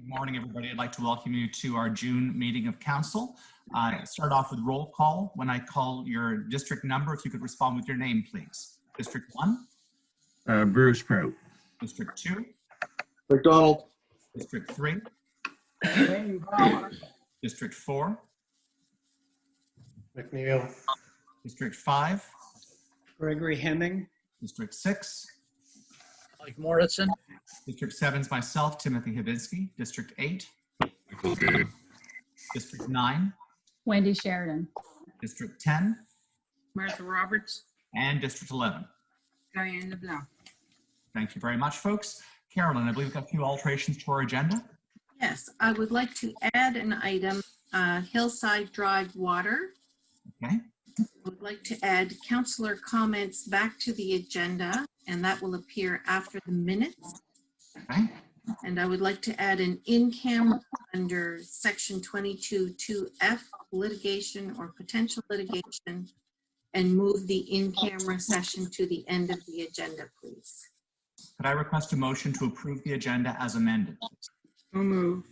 Good morning, everybody. I'd like to welcome you to our June meeting of council. Start off with roll call. When I call your district number, if you could respond with your name, please. District 1. Bruce Prout. District 2. McDonald. District 3. District 4. McNeil. District 5. Gregory Hemming. District 6. Mike Morrison. District 7 is myself, Timothy Hibinsky. District 8. Michael Good. District 9. Wendy Sheridan. District 10. Martha Roberts. And District 11. Diane LeBlanc. Thank you very much, folks. Carolyn, I believe we've got a few alterations to our agenda. Yes, I would like to add an item, Hillside Drive Water. Okay. I would like to add councillor comments back to the agenda, and that will appear after the minutes. Okay. And I would like to add an in-camera under section 22(2)F, litigation or potential litigation, and move the in-camera session to the end of the agenda, please. Could I request a motion to approve the agenda as amended? So move.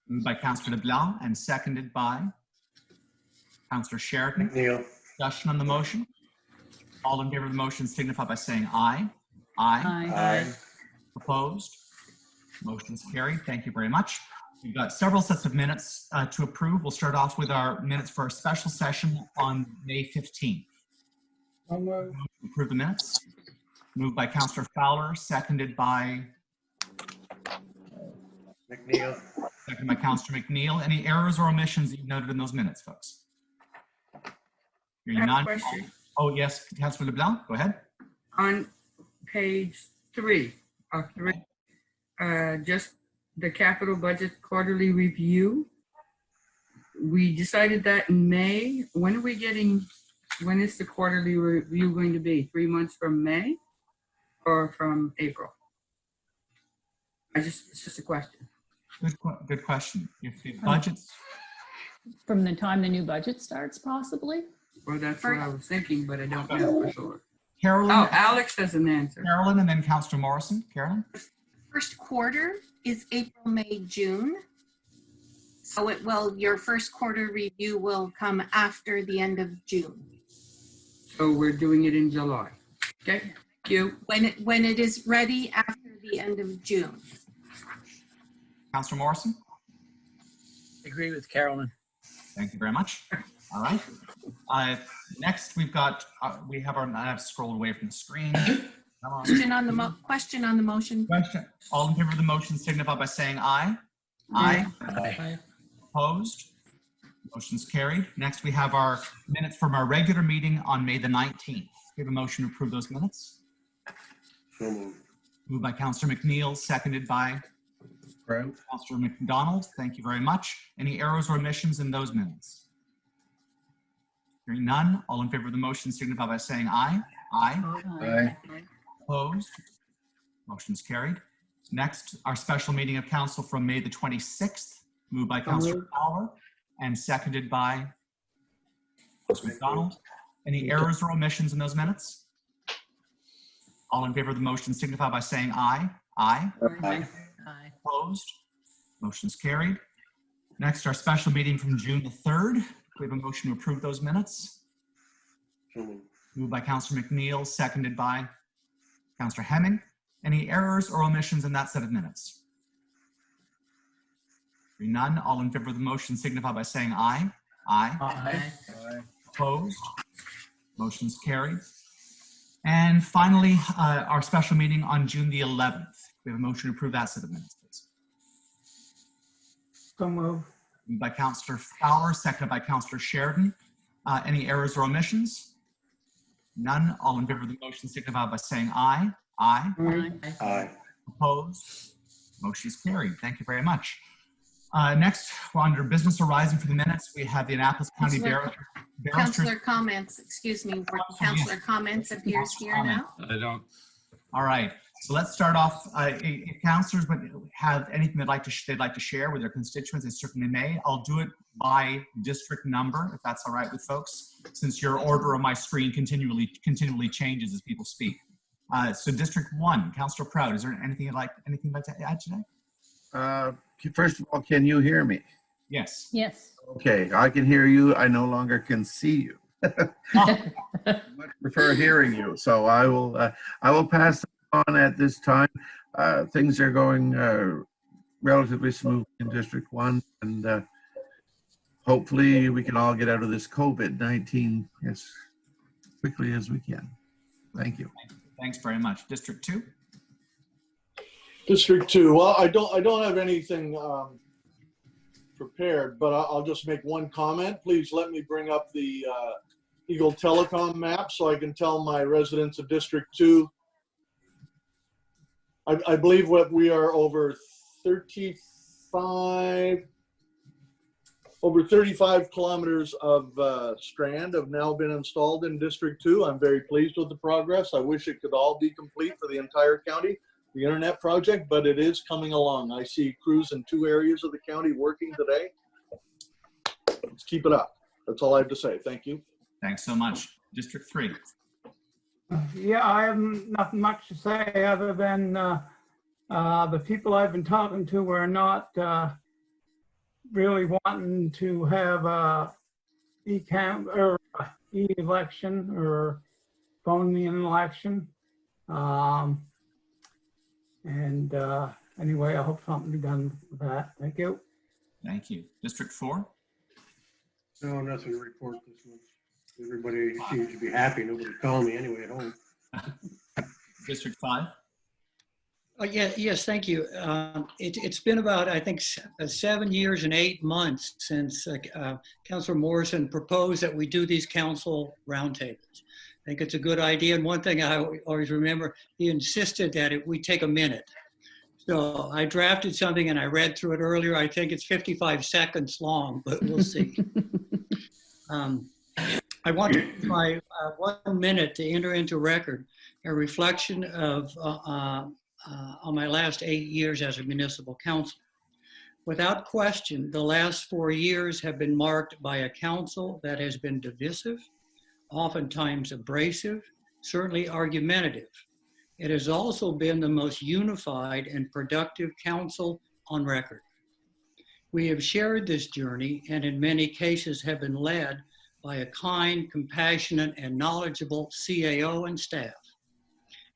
Moved by Councillor LeBlanc and seconded by Councillor Sheridan. McNeil. Discussion on the motion. All in favor of the motion signify by saying aye. Aye. Aye. Opposed? Motion's carried. Thank you very much. We've got several sets of minutes to approve. We'll start off with our minutes for our special session on May 15th. Approve the minutes. Moved by Councillor Fowler, seconded by McNeil. Councillor McNeil. Any errors or omissions that you've noted in those minutes, folks? Hearing none. Question. Oh, yes, Councillor LeBlanc, go ahead. On page 3 of 3, just the capital budget quarterly review. We decided that in May. When is the quarterly review going to be? 3 months from May or from April? It's just a question. Good question. If the budgets, From the time the new budget starts, possibly? Well, that's what I was thinking, but I don't know for sure. Carolyn, Oh, Alex has an answer. Carolyn, and then Councillor Morrison. Carolyn? First quarter is April, May, June. So your first quarter review will come after the end of June. So we're doing it in July. Okay, thank you. When it is ready after the end of June. Councillor Morrison? Agree with Carolyn. Thank you very much. All right. Next, we've got, I've scrolled away from the screen. Come on. Question on the motion. Question. All in favor of the motion signify by saying aye. Aye. Aye. Opposed? Motion's carried. Next, we have our minutes from our regular meeting on May the 19th. We have a motion to approve those minutes. So moved. Moved by Councillor McNeil, seconded by Prout. Councillor McDonald. Thank you very much. Any errors or omissions in those minutes? Hearing none, all in favor of the motion signify by saying aye. Aye. Aye. Opposed? Motion's carried. Next, our special meeting of council from May the 26th, moved by Councillor Fowler and seconded by Councillor McDonald. Any errors or omissions in those minutes? All in favor of the motion signify by saying aye. Aye. Aye. Opposed? Motion's carried. Next, our special meeting from June the 3rd. We have a motion to approve those minutes. So moved. Moved by Councillor McNeil, seconded by Councillor Hemming. Any errors or omissions in that set of minutes? Hearing none, all in favor of the motion signify by saying aye. Aye. Aye. Opposed? Motion's carried. And finally, our special meeting on June the 11th. We have a motion to approve that set of minutes, please. So move. Moved by Councillor Fowler, seconded by Councillor Sheridan. Any errors or omissions? None. All in favor of the motion signify by saying aye. Aye. Aye. Opposed? Motion is carried. Thank you very much. Next, we're under business arising for the minutes. We have the Annapolis County Barrister. Councillor comments, excuse me, councillor comments appears here now. I don't. All right. So let's start off. If councillors have anything they'd like to share with their constituents, they certainly may. I'll do it by district number, if that's all right with folks, since your order on my screen continually changes as people speak. So District 1, Councillor Prout, is there anything you'd like to add today? first of all, can you hear me? Yes. Yes. Okay, I can hear you. I no longer can see you. I much prefer hearing you. So I will pass on at this time. Things are going relatively smooth in District 1, and hopefully we can all get out of this COVID-19 as quickly as we can. Thank you. Thanks very much. District 2? District 2, well, I don't have anything prepared, but I'll just make one comment. Please let me bring up the Eagle Telecom map so I can tell my residents of District 2. I believe what we are over 35 kilometers of strand have now been installed in District 2. I'm very pleased with the progress. I wish it could all be complete for the entire county, the internet project, but it is coming along. I see crews in 2 areas of the county working today. Let's keep it up. That's all I have to say. Thank you. Thanks so much. District 3? Yeah, I have nothing much to say other than the people I've been talking to are not really wanting to have a e-election or phone in election. Anyway, I hope something be done with that. Thank you. Thank you. District 4? No, nothing to report this month. Everybody seems to be happy. Nobody's calling me anyway at home. District 5? Yes, thank you. It's been about, I think, 7 years and 8 months since Councilor Morrison proposed that we do these council roundtables. I think it's a good idea. And one thing I always remember, he insisted that we take a minute. So I drafted something and I read through it earlier. I think it's 55 seconds long, but we'll see. I want my 1 minute to enter into record a reflection of on my last 8 years as a municipal council. Without question, the last 4 years have been marked by a council that has been divisive, oftentimes abrasive, certainly argumentative. It has also been the most unified and productive council on record. We have shared this journey and in many cases have been led by a kind, compassionate, and knowledgeable CAO and staff.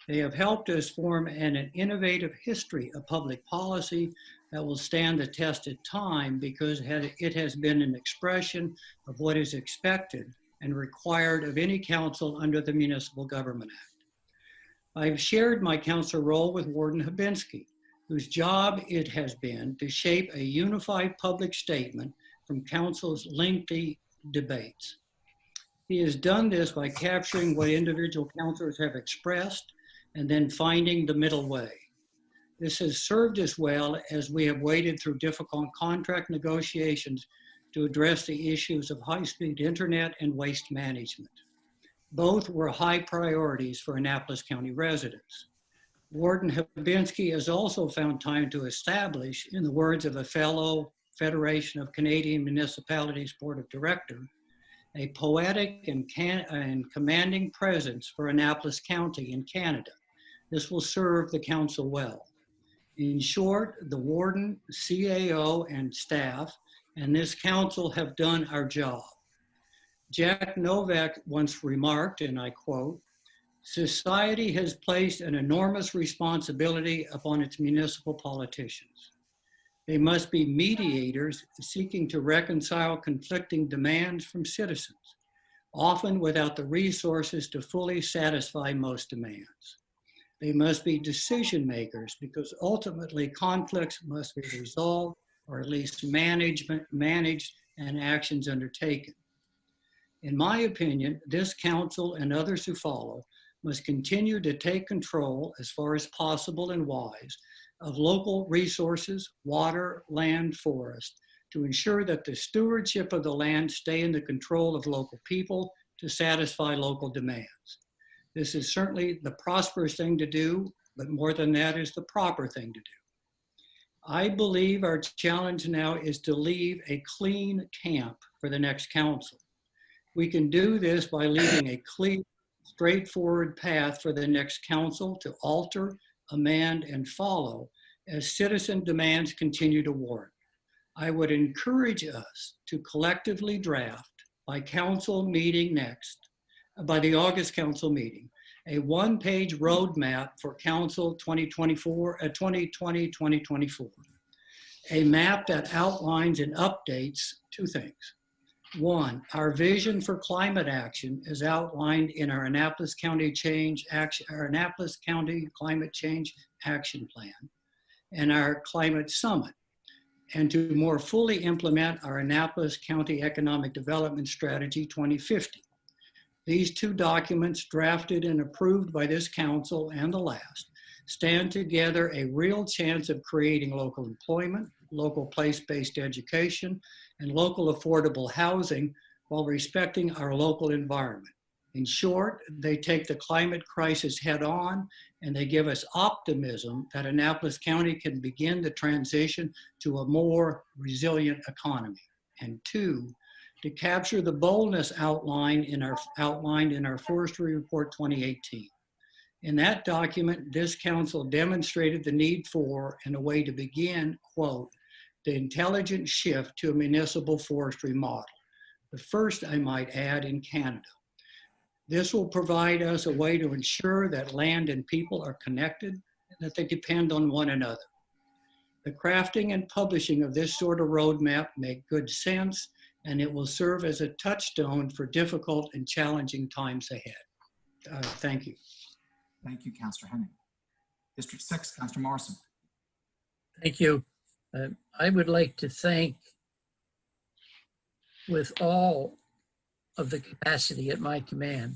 They have helped us form an innovative history of public policy that will stand the test of time because it has been an expression of what is expected and required of any council under the Municipal Government Act. I've shared my council role with Warden Hubinski, whose job it has been to shape a unified public statement from council's lengthy debates. He has done this by capturing what individual councilors have expressed and then finding the middle way. This has served us well as we have waded through difficult contract negotiations to address the issues of high-speed internet and waste management. Both were high priorities for Annapolis County residents. Warden Hubinski has also found time to establish, in the words of a fellow Federation of Canadian Municipalities Board of Directors, a poetic and commanding presence for Annapolis County in Canada. This will serve the council well. In short, the warden, CAO, and staff, and this council have done our job. Jack Novak once remarked, and I quote, "Society has placed an enormous responsibility upon its municipal politicians. They must be mediators seeking to reconcile conflicting demands from citizens, often without the resources to fully satisfy most demands. They must be decision makers because ultimately conflicts must be resolved or at least managed and actions undertaken. In my opinion, this council and others who follow must continue to take control as far as possible and wise of local resources, water, land, forest, to ensure that the stewardship of the land stay in the control of local people to satisfy local demands. This is certainly the prosperous thing to do, but more than that is the proper thing to do. I believe our challenge now is to leave a clean camp for the next council. We can do this by leaving a clear, straightforward path for the next council to alter, amend, and follow as citizen demands continue to warrant. I would encourage us to collectively draft by the August council meeting, a one-page roadmap for council 2020-2024. A map that outlines and updates two things. One, our vision for climate action is outlined in our Annapolis County Climate Change Action Plan and our Climate Summit, and to more fully implement our Annapolis County Economic Development Strategy 2050. These two documents, drafted and approved by this council and the last, stand together a real chance of creating local employment, local place-based education, and local affordable housing while respecting our local environment. In short, they take the climate crisis head on, and they give us optimism that Annapolis County can begin the transition to a more resilient economy. And two, to capture the boldness outlined in our Forestry Report 2018. In that document, this council demonstrated the need for and a way to begin, quote, the intelligent shift to a municipal forestry model. The first, I might add, in Canada. This will provide us a way to ensure that land and people are connected and that they depend on one another. The crafting and publishing of this sort of roadmap make good sense, and it will serve as a touchstone for difficult and challenging times ahead. Thank you. Thank you, Councillor Henning. District 6, Councillor Morrison. Thank you. I would like to thank, with all of the capacity at my command,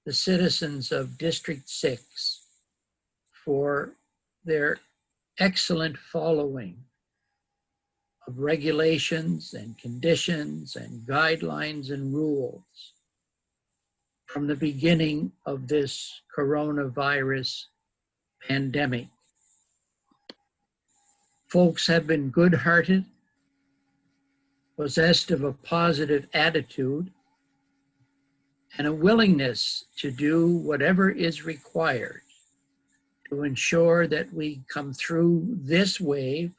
the citizens of District 6 for their excellent following of regulations and conditions and guidelines and rules from the beginning of this coronavirus pandemic. Folks have been good-hearted, possessed of a positive attitude, and a willingness to do whatever is required to ensure that we come through this wave,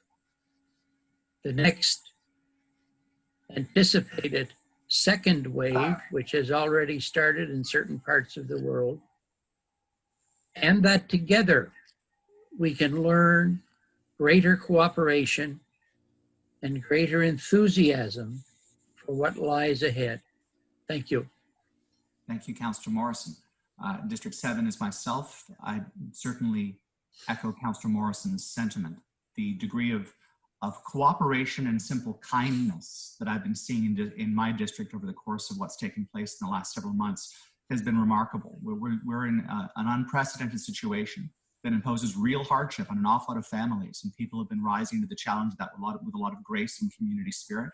the next anticipated second wave, which has already started in certain parts of the world, and that together we can learn greater cooperation and greater enthusiasm for what lies ahead. Thank you. Thank you, Councillor Morrison. District 7 is myself. I certainly echo Councillor Morrison's sentiment. The degree of cooperation and simple kindness that I've been seeing in my district over the course of what's taken place in the last several months has been remarkable. We're in an unprecedented situation that imposes real hardship on an awful lot of families, and people have been rising to the challenge of that with a lot of grace and community spirit,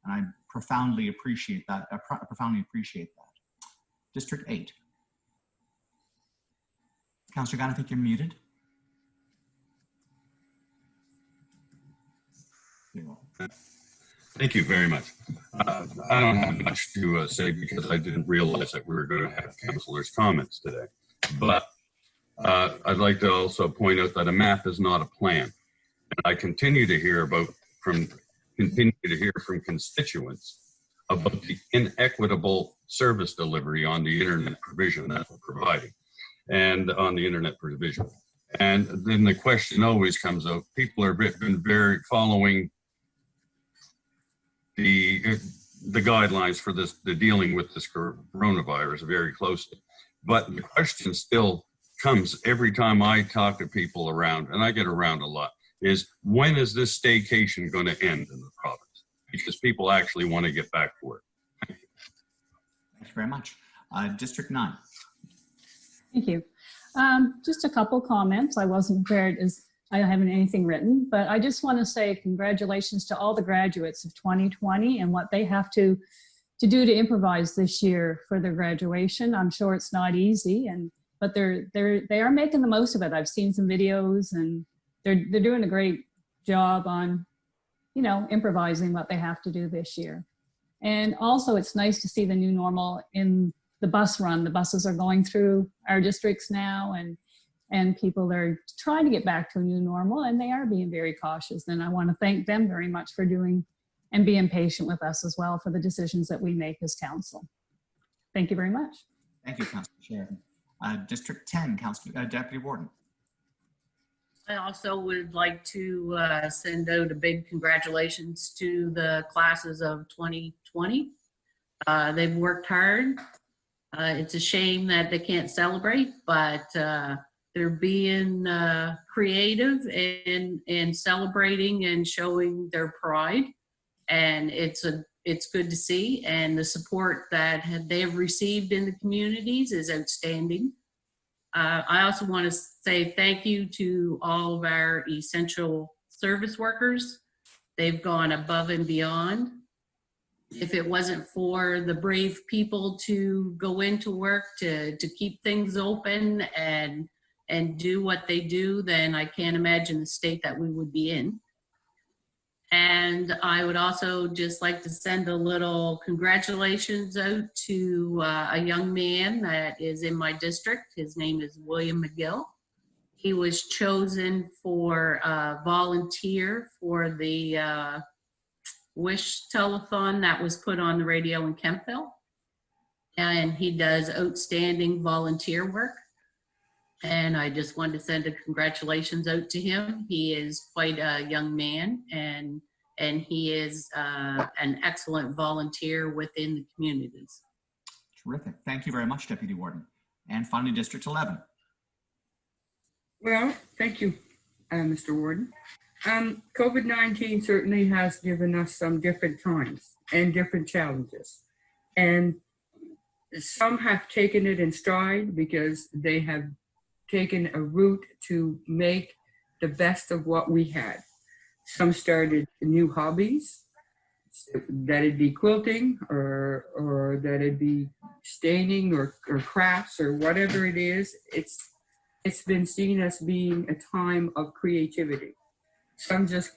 and I profoundly appreciate that. District 8. Councillor Gunn, I think you're muted. Thank you very much. I don't have much to say because I didn't realize that we were going to have councillors' comments today. But I'd like to also point out that a map is not a plan. And I continue to hear from constituents about the inequitable service delivery on the internet provision that we're providing and on the internet provision. And then the question always comes up, people have been very following the guidelines for the dealing with this coronavirus very closely. But the question still comes every time I talk to people around, and I get around a lot, is when is this staycation going to end in the province? Because people actually want to get back to work. Thank you. Thank you very much. District 9. Thank you. Just a couple comments. I wasn't prepared I don't have anything written, but I just want to say congratulations to all the graduates of 2020 and what they have to do to improvise this year for their graduation. I'm sure it's not easy, but they are making the most of it. I've seen some videos, and they're doing a great job on, improvising what they have to do this year. And also, it's nice to see the new normal in the bus run. The buses are going through our districts now, and and people are trying to get back to a new normal, and they are being very cautious. And I want to thank them very much for doing and being patient with us as well for the decisions that we make as council. Thank you very much. Thank you, Councilor Sheridan. District 10, Deputy Warden. I also would like to send out a big congratulations to the classes of 2020. They've worked hard. It's a shame that they can't celebrate, but they're being creative and celebrating and showing their pride. And it's good to see. And the support that they've received in the communities is outstanding. I also want to say thank you to all of our essential service workers. They've gone above and beyond. If it wasn't for the brave people to go into work to keep things open and do what they do, then I can't imagine the state that we would be in. And I would also just like to send a little congratulations out to a young man that is in my district. His name is William McGill. He was chosen for volunteer for the Wish telethon that was put on the radio in Kempville. And he does outstanding volunteer work. And I just wanted to send a congratulations out to him. He is quite a young man, and he is an excellent volunteer within the communities. Terrific. Thank you very much, Deputy Warden. And finally, District 11. Well, thank you, Mr. Warden. COVID-19 certainly has given us some different times and different challenges. And some have taken it in stride because they have taken a route to make the best of what we had. Some started new hobbies, that it be quilting or that it be staining or crafts or whatever it is. It's been seen as being a time of creativity. Some just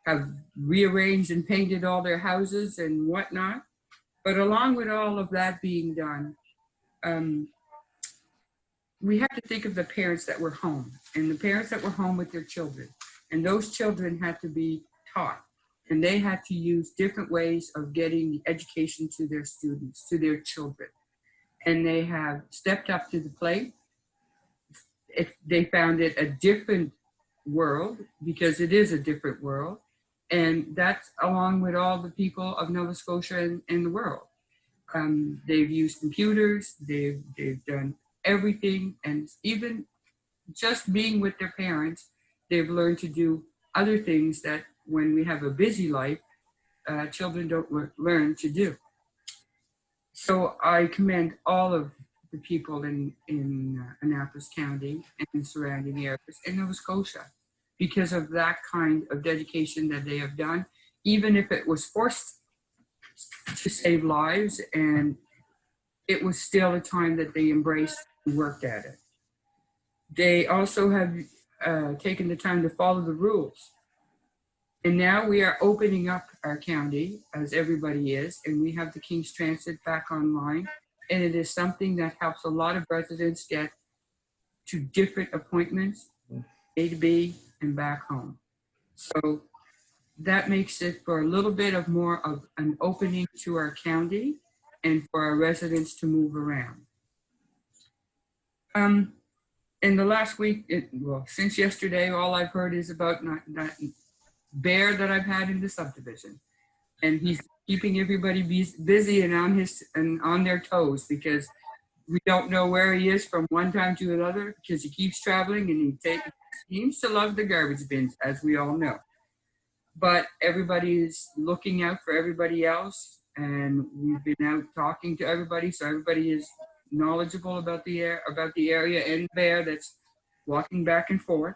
have rearranged and painted all their houses and whatnot. But along with all of that being done, we have to think of the parents that were home and the parents that were home with their children. And those children had to be taught, and they had to use different ways of getting the education to their students, to their children. And they have stepped up to the plate. They found it a different world, because it is a different world. And that's along with all the people of Nova Scotia and the world. They've used computers, they've done everything, and even just being with their parents, they've learned to do other things that when we have a busy life, children don't learn to do. So I commend all of the people in Annapolis County and surrounding areas in Nova Scotia because of that kind of dedication that they have done, even if it was forced to save lives, and it was still a time that they embraced and worked at it. They also have taken the time to follow the rules. And now we are opening up our county, as everybody is, and we have the King's Transit back online. And it is something that helps a lot of residents get to different appointments, A to B and back home. So that makes it for a little bit of more of an opening to our county and for our residents to move around. In the last week, well, since yesterday, all I've heard is about that bear that I've had in the subdivision. And he's keeping everybody busy and on their toes, because we don't know where he is from one time to another, because he keeps traveling and he seems to love the garbage bins, as we all know. But everybody is looking out for everybody else, and we've been out talking to everybody, so everybody is knowledgeable about the area and the bear that's walking back and forth.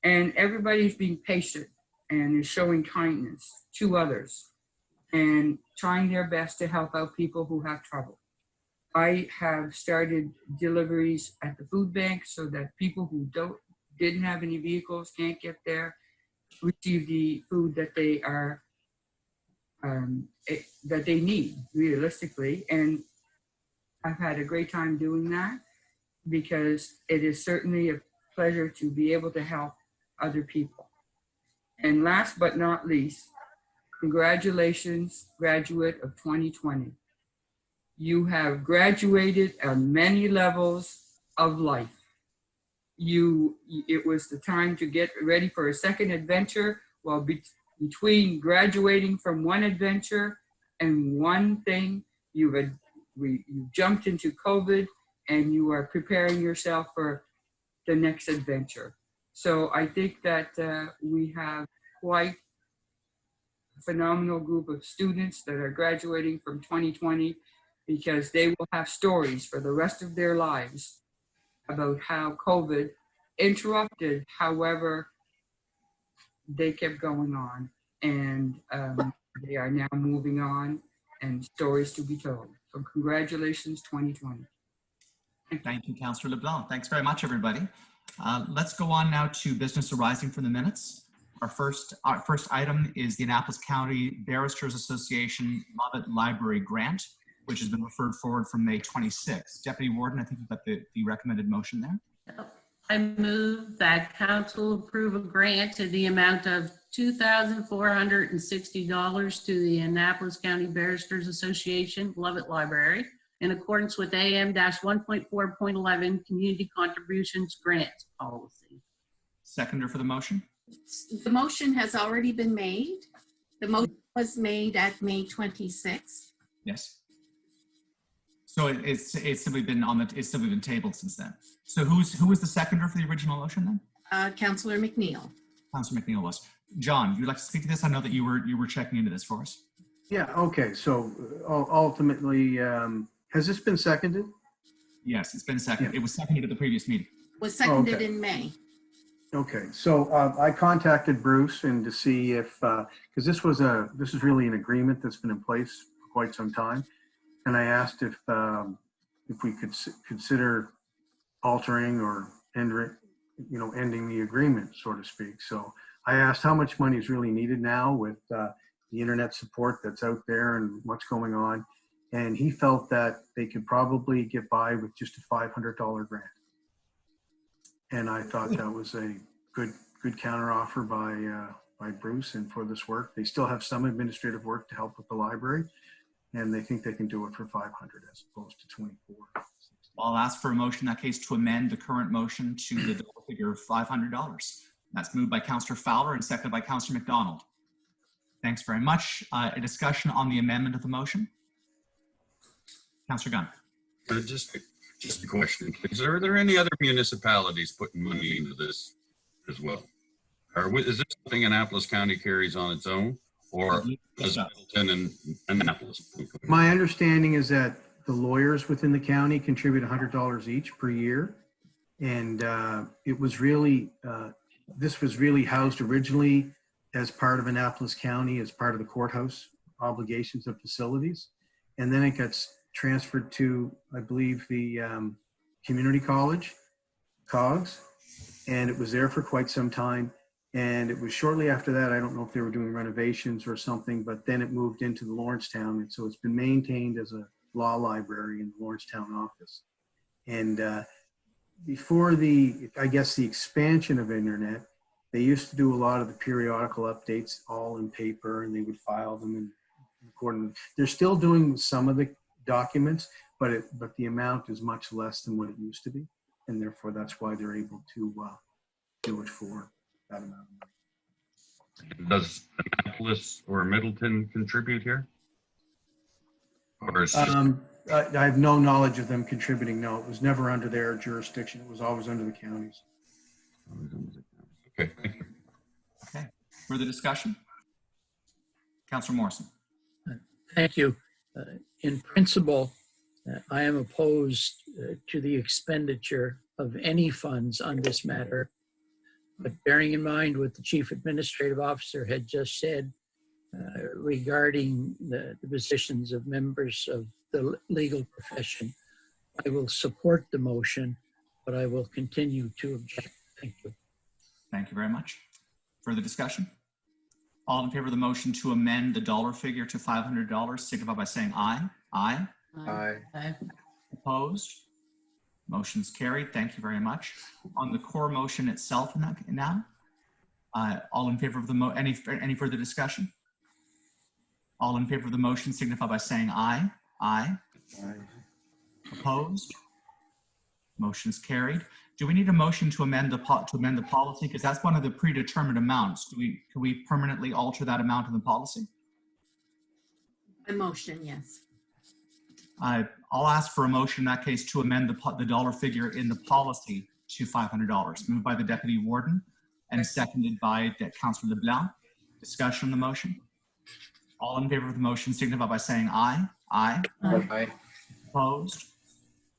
And everybody's being patient and is showing kindness to others and trying their best to help out people who have trouble. I have started deliveries at the food bank so that people who didn't have any vehicles, can't get there, receive the food that they are that they need realistically. And I've had a great time doing that, because it is certainly pleasure to be able to help other people. And last but not least, congratulations, graduate of 2020. You have graduated on many levels of life. It was the time to get ready for a second adventure. Well, between graduating from one adventure and one thing, you jumped into COVID and you are preparing yourself for the next adventure. So I think that we have quite a phenomenal group of students that are graduating from 2020, because they will have stories for the rest of their lives about how COVID interrupted, however, they kept going on, and they are now moving on and stories to be told. So congratulations, 2020. Thank you, Councillor LeBlanc. Thanks very much, everybody. Let's go on now to business arising from the minutes. Our first item is the Annapolis County Barristers Association Lovett Library Grant, which has been referred forward from May 26th. Deputy Warden, I think you've got the recommended motion there. I move that council approve a grant to the amount of $2,460 to the Annapolis County Barristers Association Lovett Library in accordance with AM-1.4.11 Community Contributions Grants Policy. Seconder for the motion? The motion has already been made. The motion was made at May 26th. Yes. So it's simply been tabled since then. So who was the seconder for the original motion then? Councillor McNeil. Councillor McNeil was. John, you'd like to speak to this? I know that you were checking into this for us. Yeah, okay, so ultimately, has this been seconded? Yes, it's been seconded. Yeah. It was seconded at the previous meeting. Was seconded Okay. in May. Okay, so I contacted Bruce and to see if, because this is really an agreement that's been in place for quite some time. And I asked if we could consider altering or ending the agreement, so to speak. So I asked how much money is really needed now with the internet support that's out there and what's going on. And he felt that they could probably get by with just a $500 grant. And I thought that was a good counter offer by Bruce and for this work. They still have some administrative work to help with the library, and they think they can do it for 500 as opposed to 24. I'll ask for a motion in that case to amend the current motion to the dollar figure of $500. That's moved by Councillor Fowler and seconded by Councillor McDonald. Thanks very much. A discussion on the amendment of the motion. Councillor Gunn. Just a question, please. Are there any other municipalities putting money into this as well? Or is this something Annapolis County carries on its own, or does Middleton and Annapolis? My understanding is that the lawyers within the county contribute $100 each per year. And it was really, this was really housed originally as part of Annapolis County, as part of the courthouse obligations of facilities. And then it gets transferred to, I believe, the community college, COGS, and it was there for quite some time. And it was shortly after that, I don't know if they were doing renovations or something, but then it moved into the Lawrencetown. And so it's been maintained as a law library in the Lawrencetown office. And before I guess the expansion of internet, they used to do a lot of the periodical updates all in paper, and they would file them in according. They're still doing some of the documents, but the amount is much less than what it used to be, and therefore that's why they're able to do it for that amount of money. Does Annapolis or Middleton contribute here? Or is just, I have no knowledge of them contributing. No, it was never under their jurisdiction. It was always under the counties. okay, thank you. Okay. Further discussion? Councillor Morrison. Thank you. In principle, I am opposed to the expenditure of any funds on this matter. But bearing in mind what the Chief Administrative Officer had just said regarding the positions of members of the legal profession, I will support the motion, but I will continue to object. Thank you. Thank you very much. Further discussion? All in favor of the motion to amend the dollar figure to $500, signify by saying aye. Aye. Aye. Opposed? Motion's carried. Thank you very much. On the core motion itself now, all in favor of the any further discussion? All in favor of the motion signify by saying aye. Aye. Opposed? Motion's carried. Do we need a motion to amend the policy? Because that's one of the predetermined amounts. Can we permanently alter that amount in the policy? A motion, yes. I'll ask for a motion in that case to amend the dollar figure in the policy to $500. Moved by the Deputy Warden and seconded by Councillor LeBlanc. Discussion on the motion. All in favor of the motion signify by saying aye. Aye. Aye. Opposed?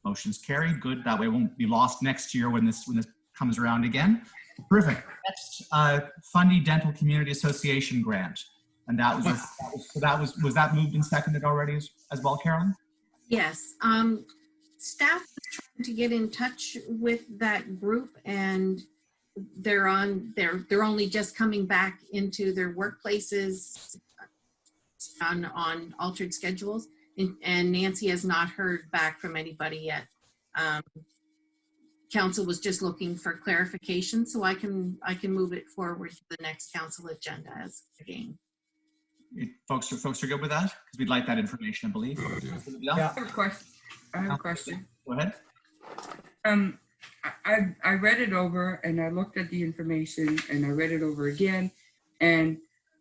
Motion's carried. Good. That way it won't be lost next year when this comes around again. Terrific. Next, Fundy Dental Community Association grant. And was that moved and seconded already as well, Carolyn? Yes. Staff is trying to get in touch with that group, and they're only just coming back into their workplaces on altered schedules. And Nancy has not heard back from anybody yet. Council was just looking for clarification, so I can move it forward to the next council agenda as again. Folks are good with that? Because we'd like that information, I believe. I have a question. Go ahead. I read it over and I looked at the information and I read it over again. And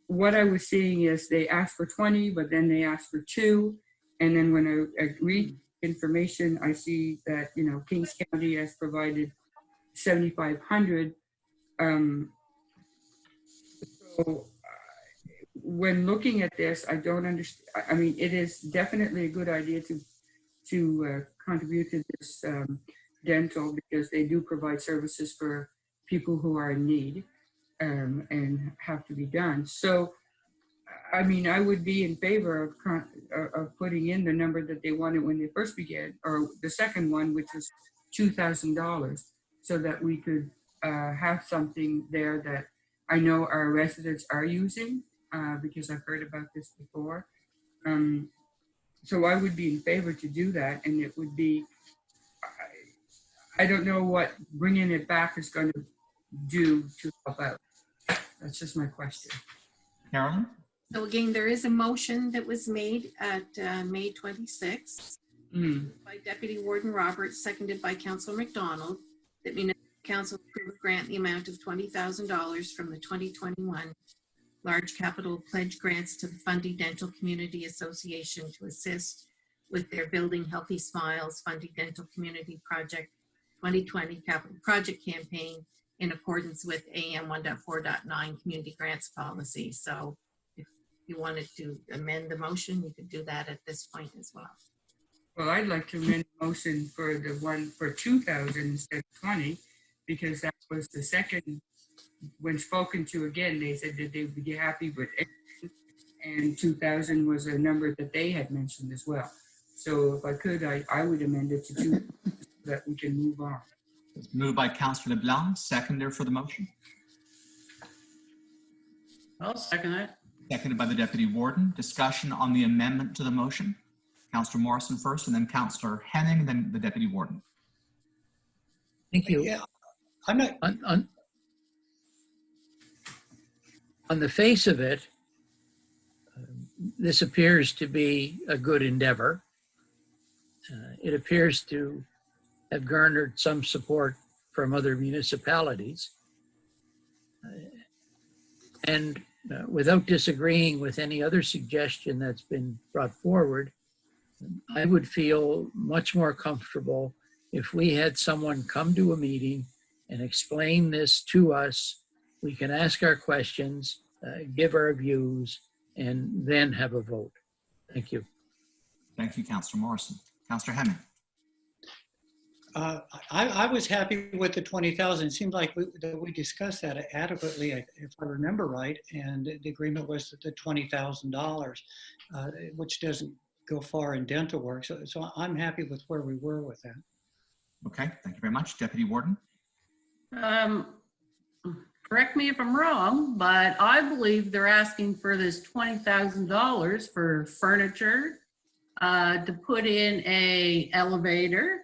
what I was seeing is they asked for 20, but then they asked for 2. And then when I read information, I see that, Kings County has provided 7,500. So when looking at this, I don't understand. I mean, it is definitely a good idea to contribute to this dental, because they do provide services for people who are in need and have to be done. So, I mean, I would be in favor of putting in the number that they wanted when they first began, or the second one, which is $2,000, so that we could have something there that I know our residents are using, because I've heard about this before. So I would be in favor to do that, and it would be, I don't know what bringing it back is going to do to help out. That's just my question. Carolyn? So again, there is a motion that was made at May 26th by Deputy Warden Roberts, seconded by Councillor McDonald, that municipal council approve grant the amount of $20,000 from the 2021 large capital pledge grants to the Fundy Dental Community Association to assist with their Building Healthy Smiles Fundy Dental Community Project 2020 capital project campaign in accordance with AM 1.4.9 community grants policy. So if you wanted to amend the motion, you could do that at this point as well. Well, I'd like to amend the motion for the one for 2,000 instead of 20, because that was the second. When spoken to again, they said that they would be happy with it, and 2,000 was a number that they had mentioned as well. So if I could, I would amend it to 2 so that we can move on. It's moved by Councillor LeBlanc, seconder for the motion. I'll second it. Seconded by the Deputy Warden. Discussion on the amendment to the motion. Councillor Morrison first, and then Councillor Henning, then the Deputy Warden. Thank you. Yeah, I'm not. On the face of it, this appears to be a good endeavor. It appears to have garnered some support from other municipalities. And without disagreeing with any other suggestion that's been brought forward, I would feel much more comfortable if we had someone come to a meeting and explain this to us. We can ask our questions, give our views, and then have a vote. Thank you. Thank you, Councillor Morrison. Councillor Henning. I was happy with the 20,000. It seemed like we discussed that adequately, if I remember right. And the agreement was that the $20,000, which doesn't go far in dental work. So I'm happy with where we were with that. Okay, thank you very much. Deputy Warden. Correct me if I'm wrong, but I believe they're asking for this $20,000 for furniture, to put in a elevator,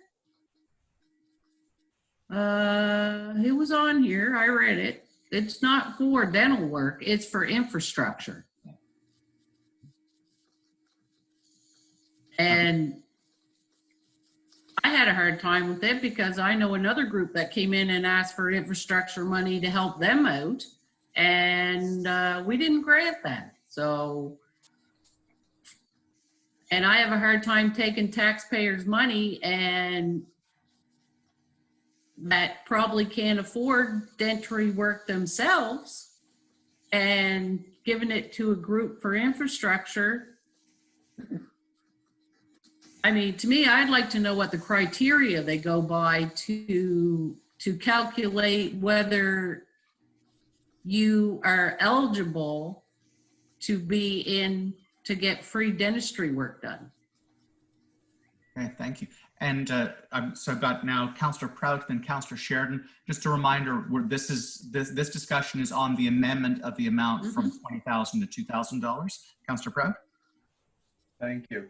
It was on here. I read it. It's not for dental work. It's for infrastructure. And I had a hard time with it because I know another group that came in and asked for infrastructure money to help them out. And we didn't grant that. So, and I have a hard time taking taxpayers' money and that probably can't afford dentistry work themselves and giving it to a group for infrastructure. I mean, to me, I'd like to know what the criteria they go by to calculate whether you are eligible to be in to get free dentistry work done. Okay, thank you. And so I've got now Councillor Prout, then Councillor Sheridan. Just a reminder, this discussion is on the amendment of the amount from $20,000 to $2,000. Councillor Prout. Thank you.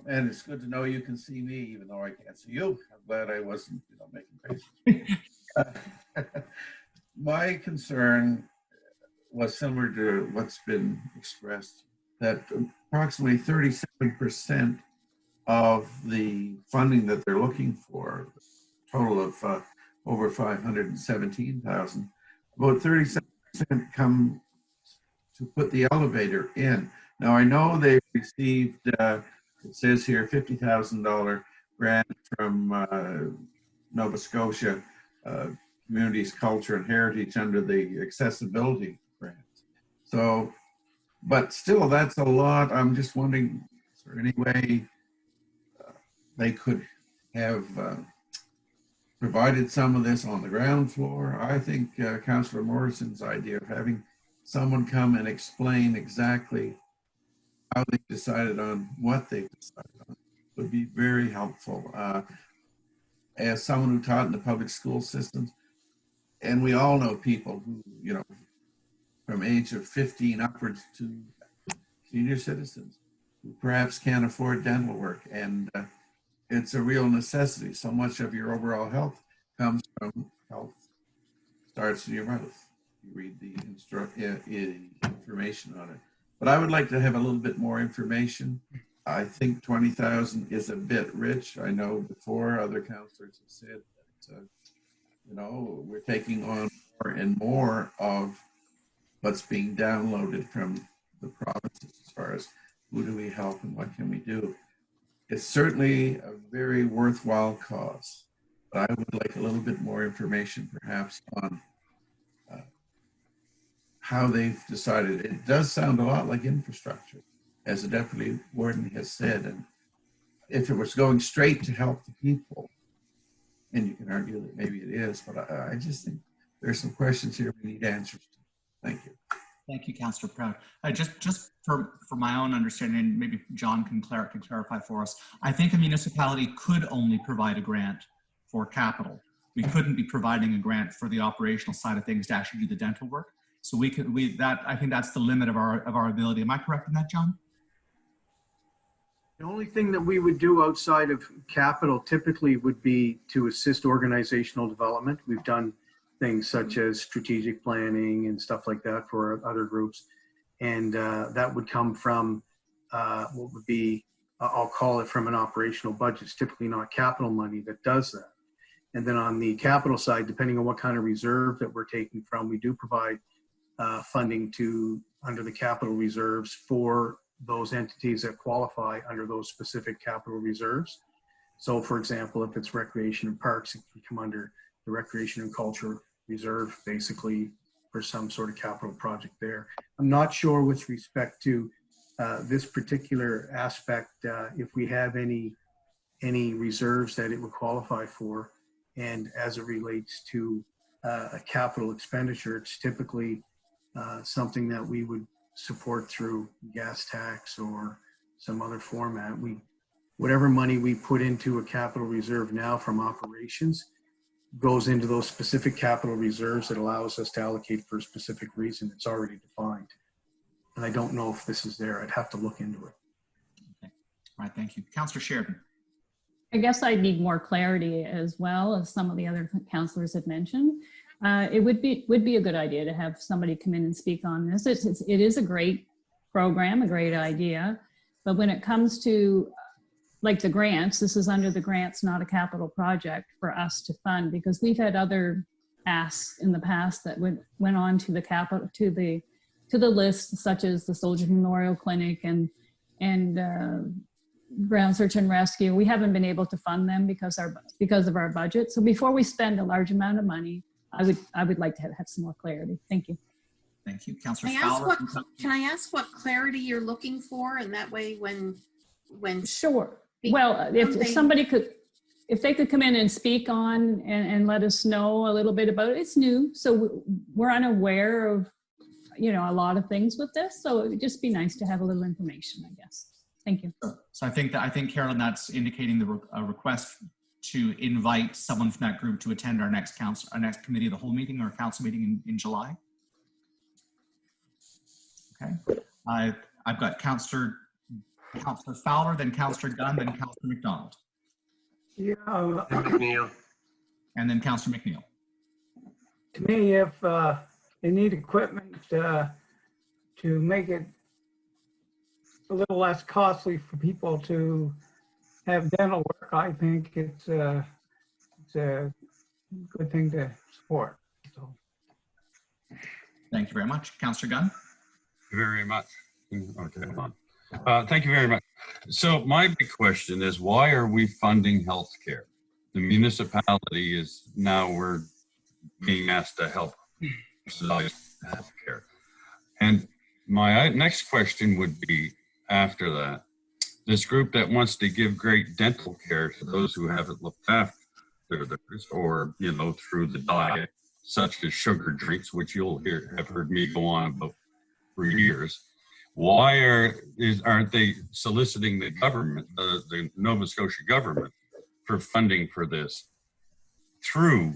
And it's good to know you can see me, even though I can't see you. I'm glad I wasn't, making faces. My concern was similar to what's been expressed, that approximately 37% of the funding that they're looking for, total of over 517,000, about 37% come to put the elevator in. Now I know they've received, it says here, $50,000 grant from Nova Scotia Communities, Culture and Heritage under the accessibility grant. So, but still, that's a lot. I'm just wondering, is there any way they could have provided some of this on the ground floor? I think Councillor Morrison's idea of having someone come and explain exactly how they decided on what they decided on would be very helpful. As someone who taught in the public school systems, and we all know people who, from age of 15 upwards to senior citizens who perhaps can't afford dental work, and it's a real necessity. So much of your overall health comes from health starts in your mouth. You read the information on it. But I would like to have a little bit more information. I think 20,000 is a bit rich. I know before other councillors have said that, we're taking on more and more of what's being downloaded from the provinces as far as who do we help and what can we do. It's certainly a very worthwhile cause, but I would like a little bit more information perhaps on how they've decided. It does sound a lot like infrastructure, as the deputy warden has said, and if it was going straight to help the people, and you can argue that maybe it is, but I just think there's some questions here we need answers to. Thank you. Thank you, Councillor Prout. Just for my own understanding, maybe John can clarify for us. I think a municipality could only provide a grant for capital. We couldn't be providing a grant for the operational side of things to actually do the dental work. So I think that's the limit of our ability. Am I correct in that, John? The only thing that we would do outside of capital typically would be to assist organizational development. We've done things such as strategic planning and stuff like that for other groups. And that would come from what would be, I'll call it from an operational budget. It's typically not capital money that does that. And then on the capital side, depending on what kind of reserve that we're taking from, we do provide funding under the capital reserves for those entities that qualify under those specific capital reserves. So for example, if it's recreation and parks, it can come under the recreation and culture reserve, basically for some sort of capital project there. I'm not sure with respect to this particular aspect, if we have any reserves that it would qualify for. And as it relates to a capital expenditure, it's typically something that we would support through gas tax or some other format. Whatever money we put into a capital reserve now from operations goes into those specific capital reserves that allows us to allocate for a specific reason. It's already defined. And I don't know if this is there. I'd have to look into it. Okay. All right, thank you. Councillor Sheridan. I guess I need more clarity as well, as some of the other counselors had mentioned. It would be a good idea to have somebody come in and speak on this. It is a great program, a great idea, but when it comes to like the grants, this is under the grants, not a capital project for us to fund, because we've had other asks in the past that went on to the capital, to the list, such as the Soldier Memorial Clinic and Ground Search and Rescue. We haven't been able to fund them because of our budget. So before we spend a large amount of money, I would like to have some more clarity. Thank you. Thank you. Councillor Can I ask Fowler. can I ask what clarity you're looking for? And that way when Sure. Well, if somebody could, if they could come in and speak on and let us know a little bit about it. It's new, so we're unaware of, a lot of things with this. So it would just be nice to have a little information, I guess. Thank you. So I think Carolyn, that's indicating a request to invite someone from that group to attend our next committee of the whole meeting or council meeting in July. Okay. I've got Councillor Fowler, then Councillor Gunn, then Councillor McDonald. Yeah, McNeil. And then Councillor McNeil. to me, if they need equipment to make it a little less costly for people to have dental work, I think it's a good thing to support. So. Thank you very much. Councillor Gunn. Very much. Okay, hold on. Thank you very much. So my big question is, why are we funding healthcare? The municipality is now we're being asked to help subsidize healthcare. And my next question would be, after that, this group that wants to give great dental care to those who haven't looked after theirs, or through the diet, such as sugar drinks, which you'll have heard me go on about for years. Why aren't they soliciting the government, the Nova Scotia government, for funding for this through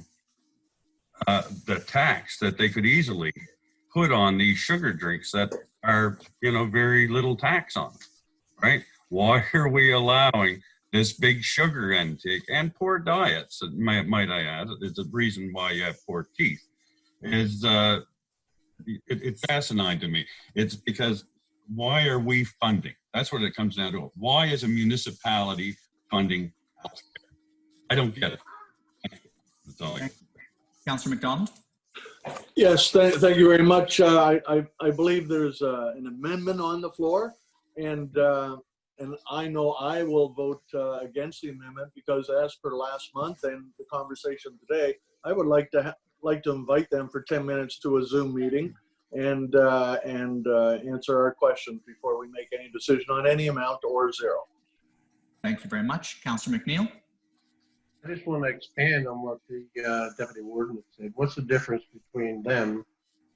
the tax that they could easily put on these sugar drinks that are, very little tax on, right? Why are we allowing this big sugar intake and poor diets? Might I add, it's a reason why you have poor teeth. It's asinine to me. It's because why are we funding? That's what it comes down to. Why is a municipality funding healthcare? I don't get it. That's all I get. Councillor McDonald. Yes, thank you very much. I believe there's an amendment on the floor, and I know I will vote against the amendment because, as per last month and the conversation today, I would like to invite them for 10 minutes to a Zoom meeting and answer our questions before we make any decision on any amount or zero. Thank you very much. Councillor McNeil. I just want to expand on what the deputy warden said. What's the difference between them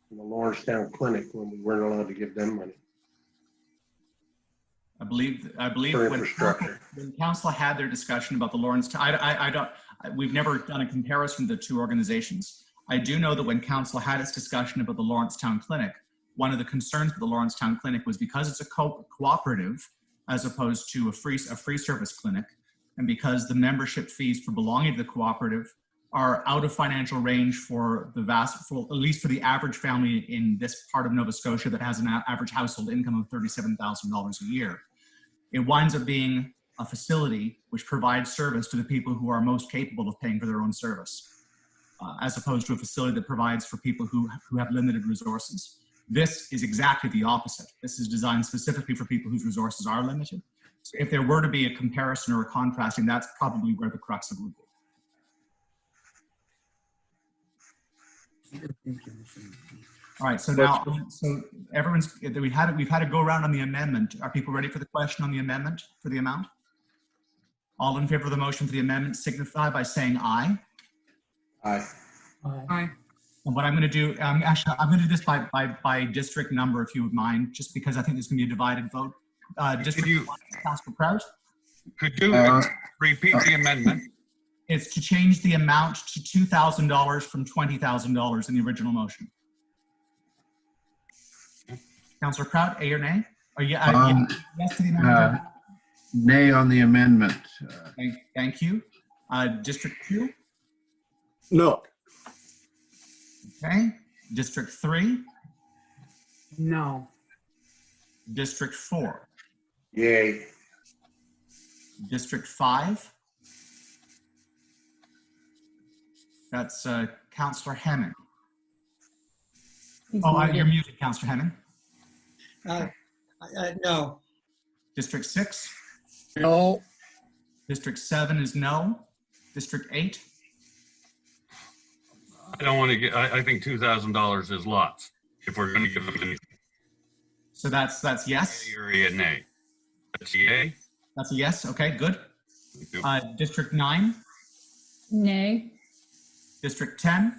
and the Lawrencetown Clinic when we weren't allowed to give them money? I believe For when council had their discussion about the Lawrencetown, we've never done a comparison of the two organizations. I do know that when council had its discussion about the Lawrencetown Clinic, one of the concerns with the Lawrencetown Clinic was because it's a cooperative as opposed to a free service clinic, and because the membership fees for belonging to the cooperative are out of financial range for at least for the average family in this part of Nova Scotia that has an average household income of $37,000 a year. It winds up being a facility which provides service to the people who are most capable of paying for their own service, as opposed to a facility that provides for people who have limited resources. This is exactly the opposite. This is designed specifically for people whose resources are limited. So if there were to be a comparison or a contrasting, that's probably where the crux of it would be. All right, so now, we've had a go around on the amendment. Are people ready for the question on the amendment for the amount? All in favor of the motion for the amendment signify by saying aye. Aye. Aye. And what I'm going to do, I'm going to do this by district number, if you would mind, just because I think there's going to be a divided vote. Councillor Prout. Could you repeat the amendment? It's to change the amount to $2,000 from $20,000 in the original motion. Councillor Prout, A or nay? Or yes to the amendment? Nay on the amendment. Thank you. District 2? No. Okay. District 3? No. District 4? Yay. District 5? That's Councillor Hemming. He's Oh, muted. you're muted, Councillor Hemming. No. District 6? No, District 7 is no. District 8? I don't want to get, I think $2,000 is lots if we're going to give them anything. So that's yes. Area nay. That's yay. That's a yes. Okay, good. Thank you. District 9? Nay. District 10?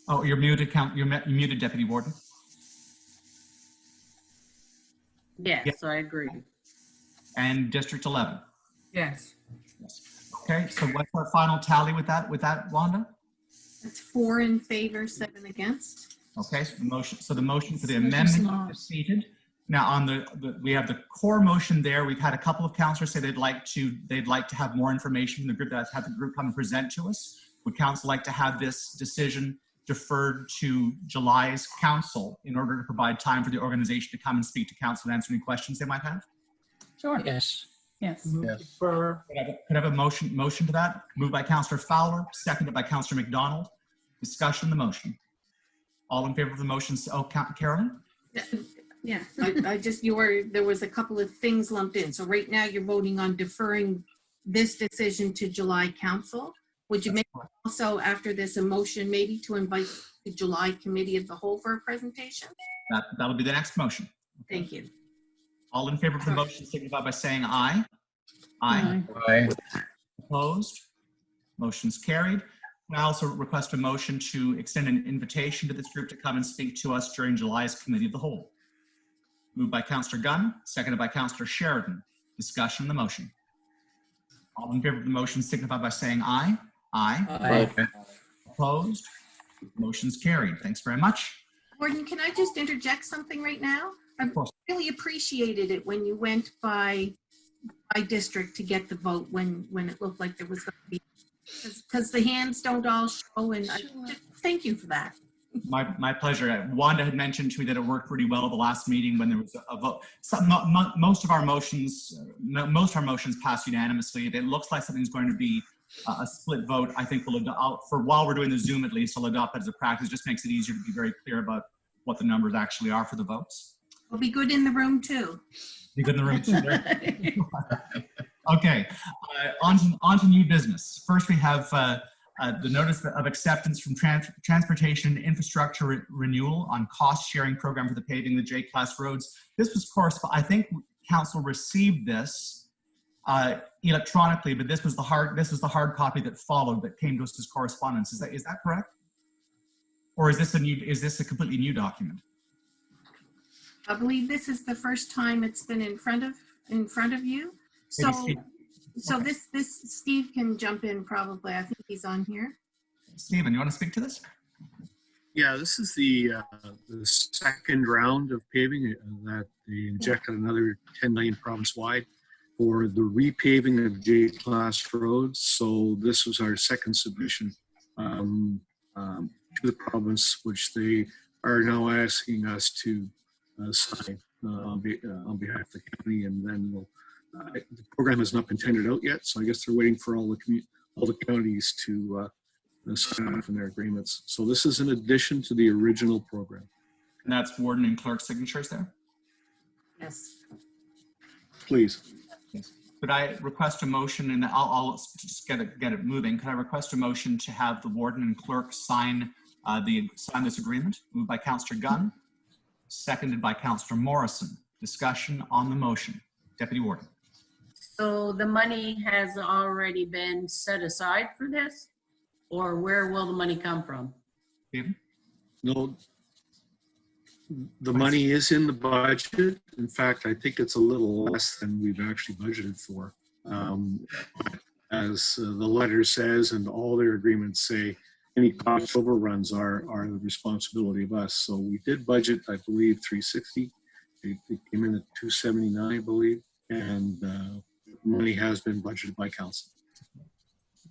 Oh, you're muted, you're muted, Deputy Warden. Yes, I agree. And District 11? Yes. Yes. Okay, so what's our final tally with that, Wanda? That's 4 in favor, 7 against. Okay, so the motion for the amendment is defeated. Now on we have the core motion there. We've had a couple of councillors say they'd like to have more information from the group, have the group come and present to us. Would council like to have this decision deferred to July's council in order to provide time for the organization to come and speak to council and answer any questions they might have? Sure. yes. Yes. Yes. For, Could I have a motion to that? Moved by Councillor Fowler, seconded by Councillor McDonald. Discussion on the motion. All in favor of the motion? Oh, Carolyn? Yeah, I just, there was a couple of things lumped in. So right now you're voting on deferring this decision to July council. Would you make also after this a motion maybe to invite the July committee of the whole for a presentation? That'll be the next motion. Thank you. All in favor of the motion signify by saying aye. Aye. Aye. Opposed? Motion's carried. I also request a motion to extend an invitation to this group to come and speak to us during July's Committee of the Whole. Moved by Councillor Gunn, seconded by Councillor Sheridan. Discussion on the motion. All in favor of the motion signify by saying aye. Aye. Aye. Opposed? Motion's carried. Thanks very much. Gordon, can I just interject something right now? I Of course. really appreciated it when you went by district to get the vote when it looked like there was going to be, because the hands don't all show, and thank you for that. My pleasure. Wanda had mentioned to me that it worked pretty well at the last meeting when there was a vote. Most of our motions passed unanimously. If it looks like something's going to be a split vote, I think we'll adopt, for while we're doing the Zoom at least, I'll adopt that as a practice. It just makes it easier to be very clear about what the numbers actually are for the votes. We'll be good in the room too. Be good in the room too. Okay, on to new business. First, we have the notice of acceptance from Transportation Infrastructure Renewal on cost sharing program for the paving of the J-class roads. This was I think council received this electronically, but this was the hard copy that followed that came to us as correspondence. Is that correct? Or is this a completely new document? I believe this is the first time it's been in front of you. So, this Steve can jump in probably. I think he's on here. Stephen, you want to speak to this? Yeah, this is the second round of paving that they injected another 10 million province-wide for the repaving of J-class roads. So this was our second submission to the province, which they are now asking us to sign on behalf of the county, and then we'll. The program has not been tendered out yet, so I guess they're waiting for all the counties to sign off on their agreements. So this is in addition to the original program. And that's warden and clerk signatures there? Yes. Please. Yes. Could I request a motion, and I'll just get it moving. Could I request a motion to have the warden and clerk sign this agreement? Moved by Councillor Gunn, seconded by Councillor Morrison. Discussion on the motion. Deputy Warden. So the money has already been set aside for this, or where will the money come from? Stephen? No, the money is in the budget. In fact, I think it's a little less than we've actually budgeted for. As the letter says, and all their agreements say, any cost overruns are the responsibility of us. So we did budget, I believe, 360, It came in at 279, I believe, and money has been budgeted by council.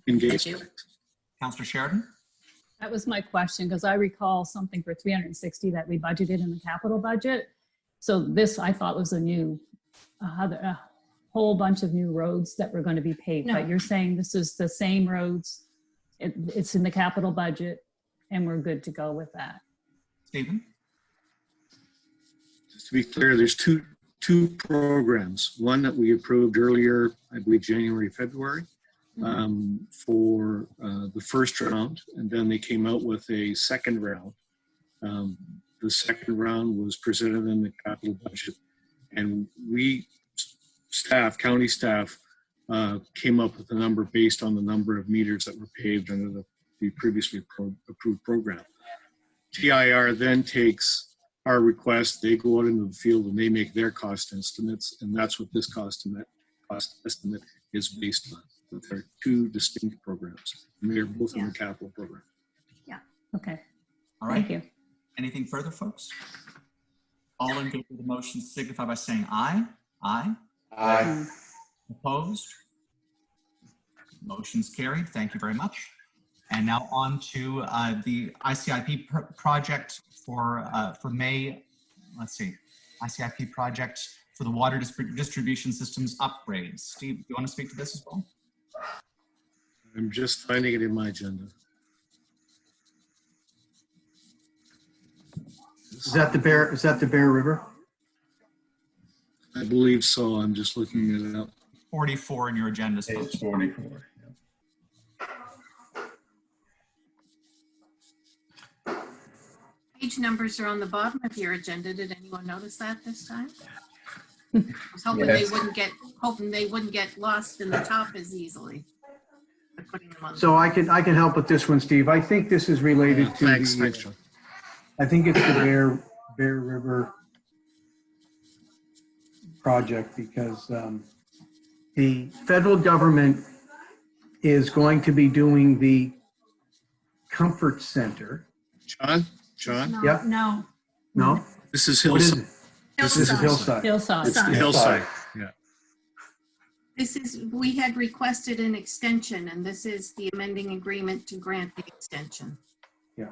Engaged. Councillor Sheridan? That was my question, because I recall something for 360 that we budgeted in the capital budget. So this I thought was a new, a whole bunch of new roads that were going to be paved. No. But you're saying this is the same roads, it's in the capital budget, and we're good to go with that. Stephen? Just to be clear, there's two programs. One that we approved earlier, I believe January, February, for the first round, and then they came out with a second round. The second round was presented in the capital budget, and we county staff came up with a number based on the number of meters that were paved under the previously approved program. TIR then takes our request, they go out into the field and they make their cost estimates, and that's what this cost estimate is based on. But they're two distinct programs, and they're both in the capital program. Okay. All right. Thank you. Anything further, folks? All in favor of the motion signify by saying aye. Aye. Aye. Opposed? Motion's carried. Thank you very much. And now on to the ICIP project for May. Let's see, ICIP project for the water distribution systems upgrades. Steve, do you want to speak to this as well? I'm just finding it in my agenda. Is that the Bear River? I believe so. I'm just looking it up. 44 in your agenda. Page 44. Page numbers are on the bottom of your agenda. Did anyone notice that this time? I was hoping Yes. they wouldn't get lost in the top as easily. By putting them on. So I can help with this one, Steve. I think this is related to Thanks, the, John. I think it's the Bear River project, because the federal government is going to be doing the Comfort Center. John, Yep. No. No? this is What is Hillside. it? This is Hillside. Hillside. It's the Hillside. Yeah. We had requested an extension, and this is the amending agreement to grant the extension. Yeah.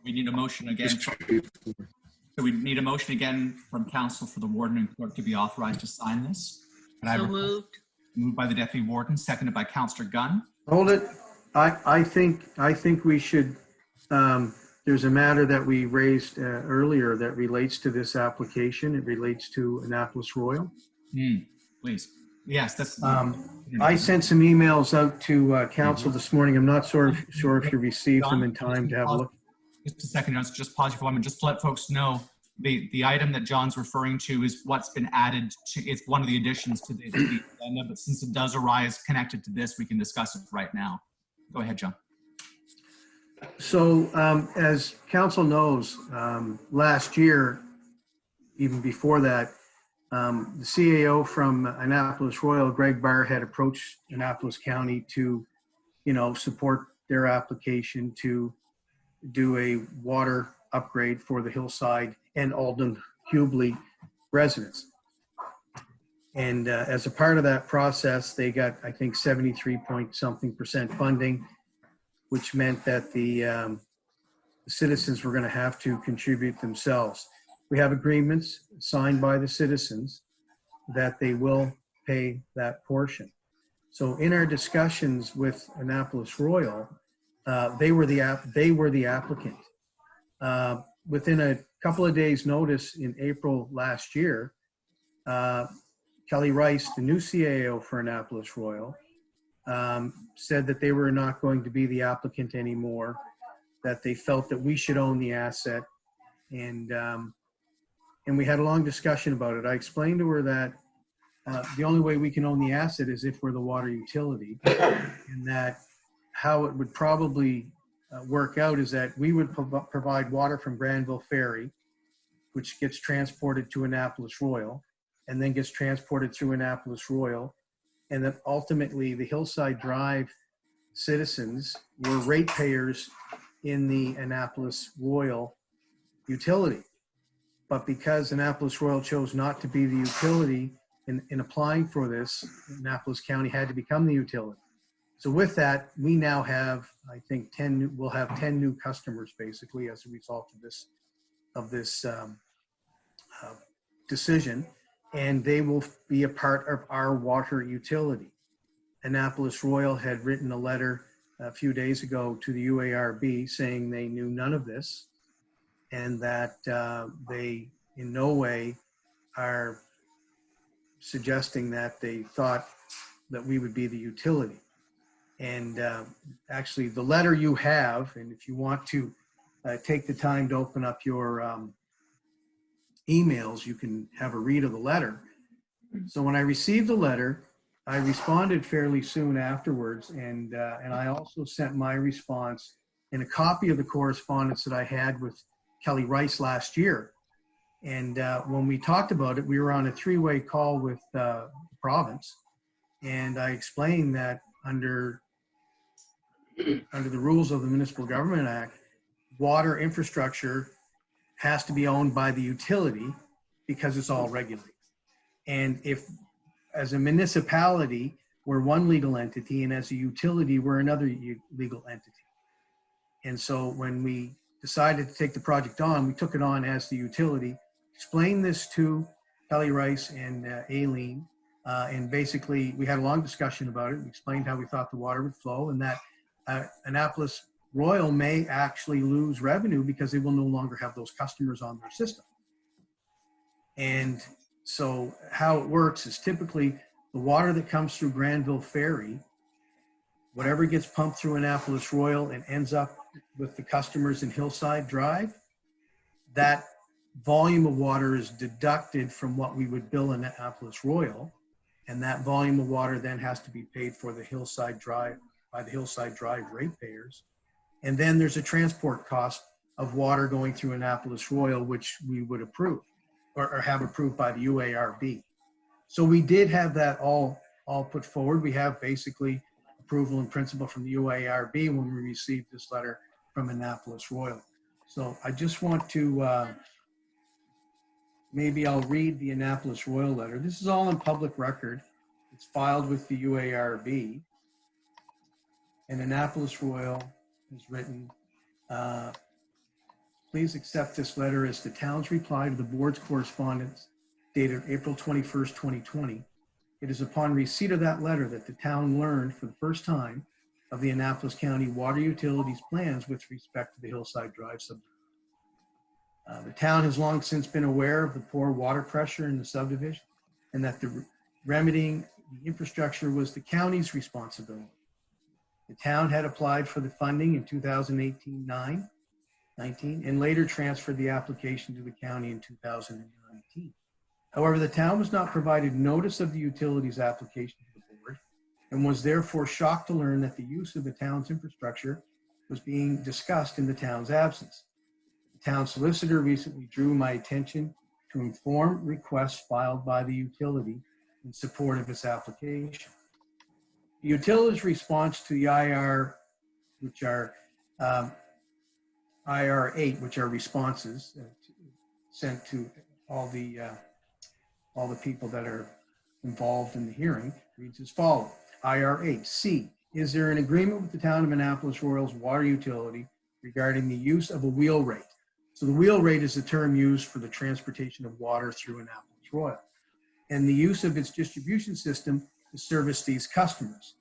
We need a motion again. So we need a motion again from council for the warden and clerk to be authorized to sign this. And So moved. Moved by the deputy warden, seconded by Councillor Gunn. Hold it. I think we should, there's a matter that we raised earlier that relates to this application. It relates to Annapolis Royal. Please. Yes, that's. I sent some emails out to council this morning. I'm not sure if you received them in time to have a look. Just a second, just pause you for a moment, just to let folks know, the item that John's referring to is what's been added to, it's one of the additions to the agenda, but since it does arise connected to this, we can discuss it right now. Go ahead, John. So as council knows, last year, even before that, the CAO from Annapolis Royal, Greg Barr, had approached Annapolis County to, support their application to do a water upgrade for the Hillside and Alden Hubli residents. And as a part of that process, they got, I think, 73-point-something% funding, which meant that the citizens were going to have to contribute themselves. We have agreements signed by the citizens that they will pay that portion. So in our discussions with Annapolis Royal, they were the applicant. Within a couple of days' notice in April last year, Kelly Rice, the new CAO for Annapolis Royal, said that they were not going to be the applicant anymore, that they felt that we should own the asset, and we had a long discussion about it. I explained to her that the only way we can own the asset is if we're the water utility, and that how it would probably work out is that we would provide water from Granville Ferry, which gets transported to Annapolis Royal, and then gets transported through Annapolis Royal, and that ultimately the Hillside Drive citizens were ratepayers in the Annapolis Royal utility. But because Annapolis Royal chose not to be the utility in applying for this, Annapolis County had to become the utility. So with that, we now have, I think, we'll have 10 new customers basically as a result of this decision, and they will be a part of our water utility. Annapolis Royal had written a letter a few days ago to the UARB saying they knew none of this and that they in no way are suggesting that they thought that we would be the utility. And actually the letter you have, and if you want to take the time to open up your emails, you can have a read of the letter. So when I received the letter, I responded fairly soon afterwards, and I also sent my response in a copy of the correspondence that I had with Kelly Rice last year. And when we talked about it, we were on a three-way call with the province, and I explained that under the rules of the Municipal Government Act, water infrastructure has to be owned by the utility because it's all regulated. And if, as a municipality, we're one legal entity, and as a utility, we're another legal entity. And so when we decided to take the project on, we took it on as the utility, explained this to Kelly Rice and Aileen, and basically we had a long discussion about it. We explained how we thought the water would flow, and that Annapolis Royal may actually lose revenue because they will no longer have those customers on their system. And so how it works is typically the water that comes through Granville Ferry, whatever gets pumped through Annapolis Royal and ends up with the customers in Hillside Drive, that volume of water is deducted from what we would bill Annapolis Royal, and that volume of water then has to be paid for the Hillside Drive by the Hillside Drive ratepayers. And then there's a transport cost of water going through Annapolis Royal, which we would approve or have approved by the UARB. So we did have that all put forward. We have basically approval in principle from the UARB when we received this letter from Annapolis Royal. So I just want to, maybe I'll read the Annapolis Royal letter. This is all in public record. It's filed with the UARB. And Annapolis Royal has written, please accept this letter as the town's reply to the board's correspondence dated April 21st, 2020. It is upon receipt of that letter that the town learned for the first time of the Annapolis County Water Utilities plans with respect to the Hillside Drive subdivision. The town has long since been aware of the poor water pressure in the subdivision and that the remedying the infrastructure was the county's responsibility. The town had applied for the funding in 2018-19 and later transferred the application to the county in 2019. However, the town was not provided notice of the utilities application to the board and was therefore shocked to learn that the use of the town's infrastructure was being discussed in the town's absence. The town solicitor recently drew my attention to informed requests filed by the utility in support of its application. The utility's response to the IR, which are IR8, which are responses sent to all the people that are involved in the hearing, reads as follows. IR8, C, is there an agreement with the town of Annapolis Royal's water utility regarding the use of a wheel rate? So the wheel rate is the term used for the transportation of water through Annapolis Royal, and the use of its distribution system to service these customers.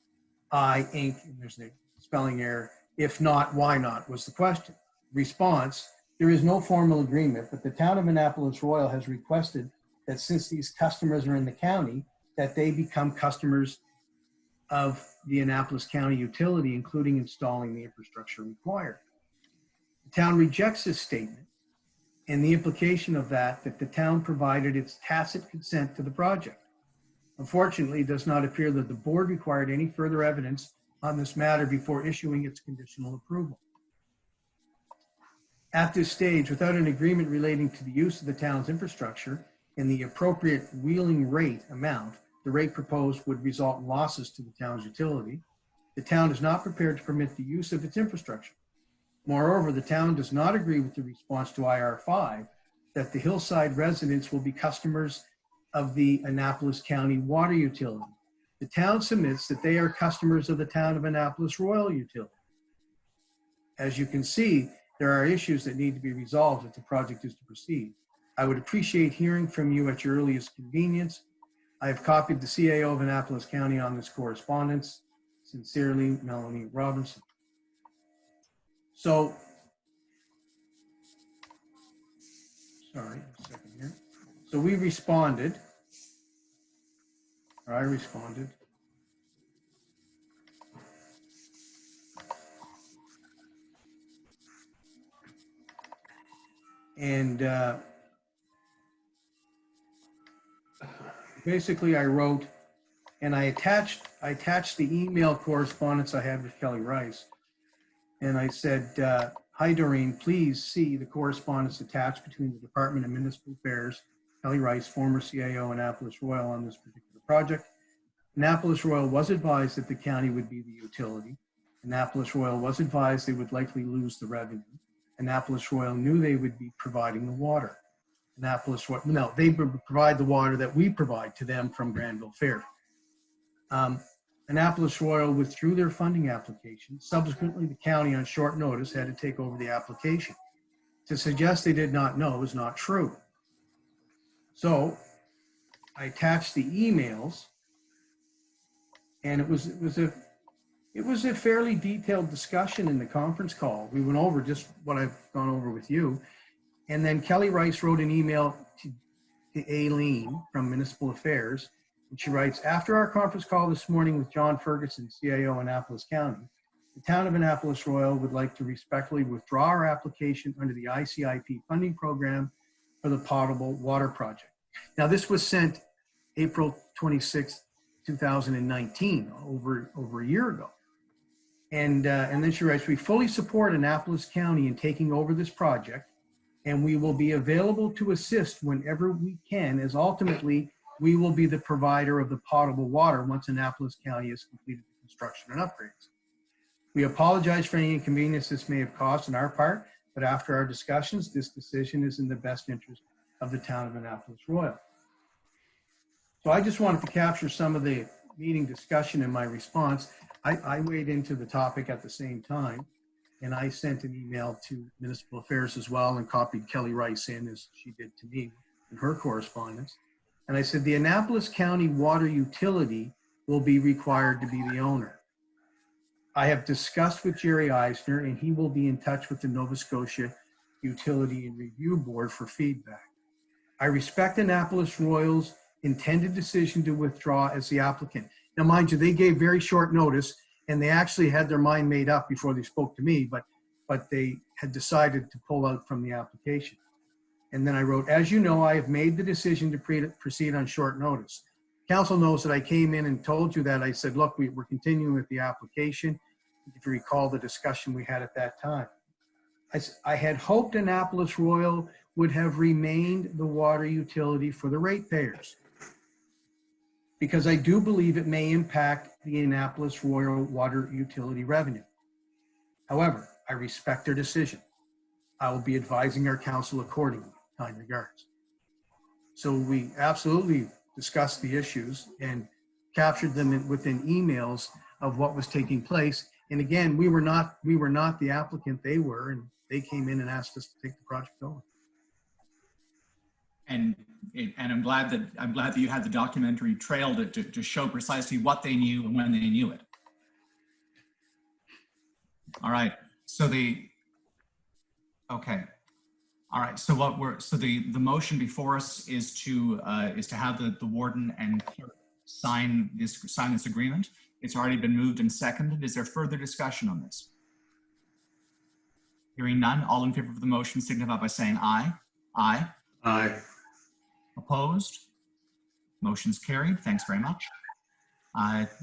And there's a spelling error. If not, why not, was the question. Response, there is no formal agreement, but the town of Annapolis Royal has requested that since these customers are in the county, that they become customers of the Annapolis County utility, including installing the infrastructure required. The town rejects this statement and the implication of that the town provided its tacit consent to the project. Unfortunately, it does not appear that the board required any further evidence on this matter before issuing its conditional approval. At this stage, without an agreement relating to the use of the town's infrastructure and the appropriate wheeling rate amount, the rate proposed would result in losses to the town's utility. The town is not prepared to permit the use of its infrastructure. Moreover, the town does not agree with the response to IR5 that the Hillside residents will be customers of the Annapolis County Water Utility. The town submits that they are customers of the town of Annapolis Royal Utility. As you can see, there are issues that need to be resolved if the project is to proceed. I would appreciate hearing from you at your earliest convenience. I have copied the CAO of Annapolis County on this correspondence. Sincerely, Melanie Robinson. So, sorry, a second here. So we responded, or I responded. And basically I wrote, and I attached the email correspondence I had with Kelly Rice. And I said, hi, Doreen, please see the correspondence attached between the Department of Municipal Affairs, Kelly Rice, former CAO, Annapolis Royal on this particular project. Annapolis Royal was advised that the county would be the utility. Annapolis Royal was advised they would likely lose the revenue. Annapolis Royal knew they would be providing the water. Annapolis Royal, no, they would provide the water that we provide to them from Granville Fair. Annapolis Royal withdrew their funding application. Subsequently, the county on short notice had to take over the application. To suggest they did not know is not true. So I attached the emails, and it was a fairly detailed discussion in the conference call. We went over just what I've gone over with you. And then Kelly Rice wrote an email to Aileen from Municipal Affairs. And she writes, after our conference call this morning with John Ferguson, CAO Annapolis County, the town of Annapolis Royal would like to respectfully withdraw our application under the ICIP funding program for the potable water project. Now, this was sent April 26, 2019, over a year ago. And then she writes, we fully support Annapolis County in taking over this project, and we will be available to assist whenever we can, as ultimately we will be the provider of the potable water once Annapolis County has completed the construction and upgrades. We apologize for any inconvenience this may have caused on our part, but after our discussions, this decision is in the best interest of the town of Annapolis Royal. So I just wanted to capture some of the meeting discussion in my response. I weighed into the topic at the same time, and I sent an email to Municipal Affairs as well and copied Kelly Rice in, as she did to me in her correspondence. And I said, the Annapolis County Water Utility will be required to be the owner. I have discussed with Jerry Eisner, and he will be in touch with the Nova Scotia Utility and Review Board for feedback. I respect Annapolis Royal's intended decision to withdraw as the applicant. Now, mind you, they gave very short notice, and they actually had their mind made up before they spoke to me, but they had decided to pull out from the application. And then I wrote, as you know, I have made the decision to proceed on short notice. Council knows that I came in and told you that. I said, look, we're continuing with the application. If you recall the discussion we had at that time. I had hoped Annapolis Royal would have remained the water utility for the ratepayers, because I do believe it may impact the Annapolis Royal water utility revenue. However, I respect their decision. I will be advising our council accordingly. Kind regards. So we absolutely discussed the issues and captured them within emails of what was taking place. And again, we were not the applicant, they were, and they came in and asked us to take the project over. And I'm glad that you had the documentary trail to show precisely what they knew and when they knew it. All right. So okay. All right. So the motion before us is to have the warden and clerk sign this agreement. It's already been moved and seconded. Is there further discussion on this? Hearing none, all in favor of the motion signify by saying aye. Aye. Aye. Opposed? Motion's carried. Thanks very much.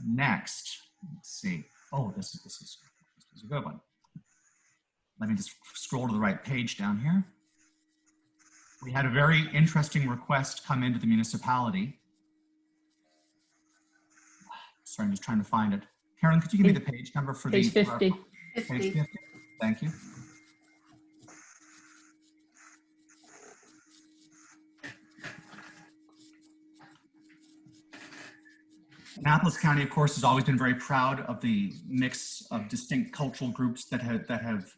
Next, let's see. Oh, this is a good one. Let me just scroll to the right page down here. We had a very interesting request come into the municipality. Sorry, I'm just trying to find it. Carolyn, could you give me the page number for page 50. Page 50. Thank you. Annapolis County, of course, has always been very proud of the mix of distinct cultural groups that have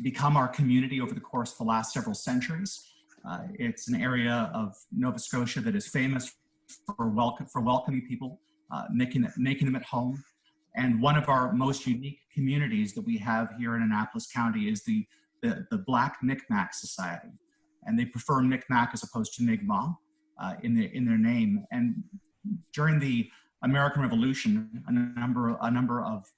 become our community over the course of the last several centuries. It's an area of Nova Scotia that is famous for welcoming people, making them at home. And one of our most unique communities that we have here in Annapolis County is the Black Mi'kmaq Society, and they prefer Mi'kmaq as opposed to Mi'kmaq in their name. And during the American Revolution, a number of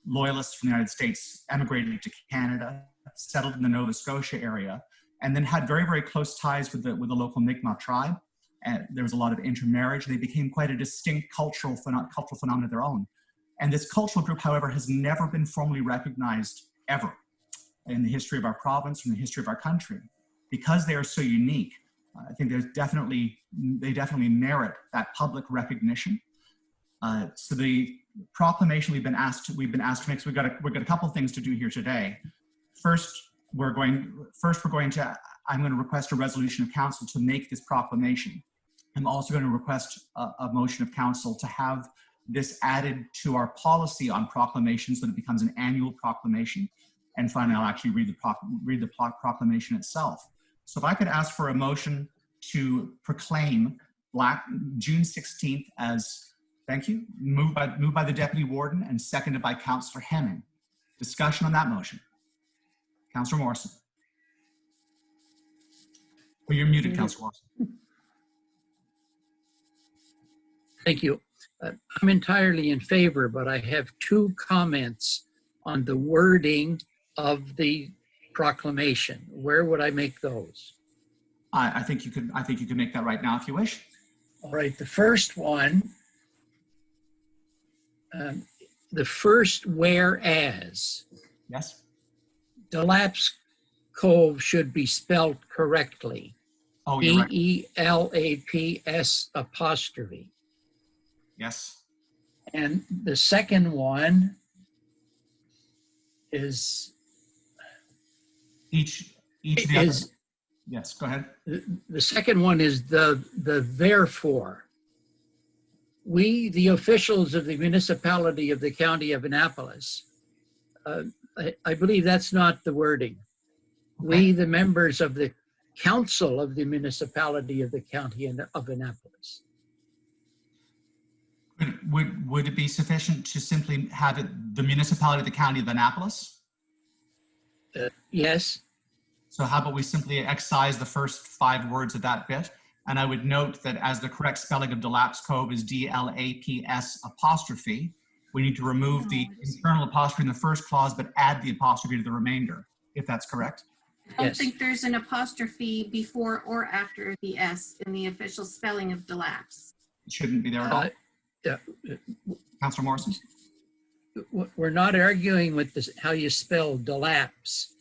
loyalists from the United States emigrated to Canada, settled in the Nova Scotia area, and then had very, very close ties with the local Mi'kmaq tribe. And there was a lot of intermarriage. They became quite a distinct cultural phenomenon of their own. And this cultural group, however, has never been formally recognized ever in the history of our province, in the history of our country. Because they are so unique, I think they definitely merit that public recognition. So the proclamation we've been asked to make, so we've got a couple of things to do here today. I'm going to request a resolution of council to make this proclamation. I'm also going to request a motion of council to have this added to our policy on proclamations so that it becomes an annual proclamation. And finally, I'll actually read the proclamation itself. So if I could ask for a motion to proclaim June 16th as, thank you, moved by the Deputy Warden and seconded by Councillor Hemming. Discussion on that motion. Councillor Morrison. Oh, you're muted, Councillor Morrison. Thank you. I'm entirely in favor, but I have two comments on the wording of the proclamation. Where would I make those? I think you could make that right now if you wish. All right, the first one, the first whereas. Yes. Delaps Cove should be spelled correctly. Oh, you're right. DELAPS apostrophe. Yes. And the second one is each of the other. Yes, go ahead. The second one is the therefore. We, the officials of the municipality of the county of Annapolis, I believe that's not the wording. Okay. We, the members of the council of the municipality of the county of Annapolis. Would it be sufficient to simply have it the municipality of the county of Annapolis? Yes. So how about we simply excise the first 5 words of that bit? And I would note that as the correct spelling of Delaps Cove is DLAPS apostrophe, we need to remove the internal apostrophe in the first clause, but add the apostrophe to the remainder, if that's correct. I don't think there's an apostrophe before or after the S in the official spelling of Delaps. It shouldn't be there at all. Councillor Morrison? We're not arguing with this, how you spell Delaps.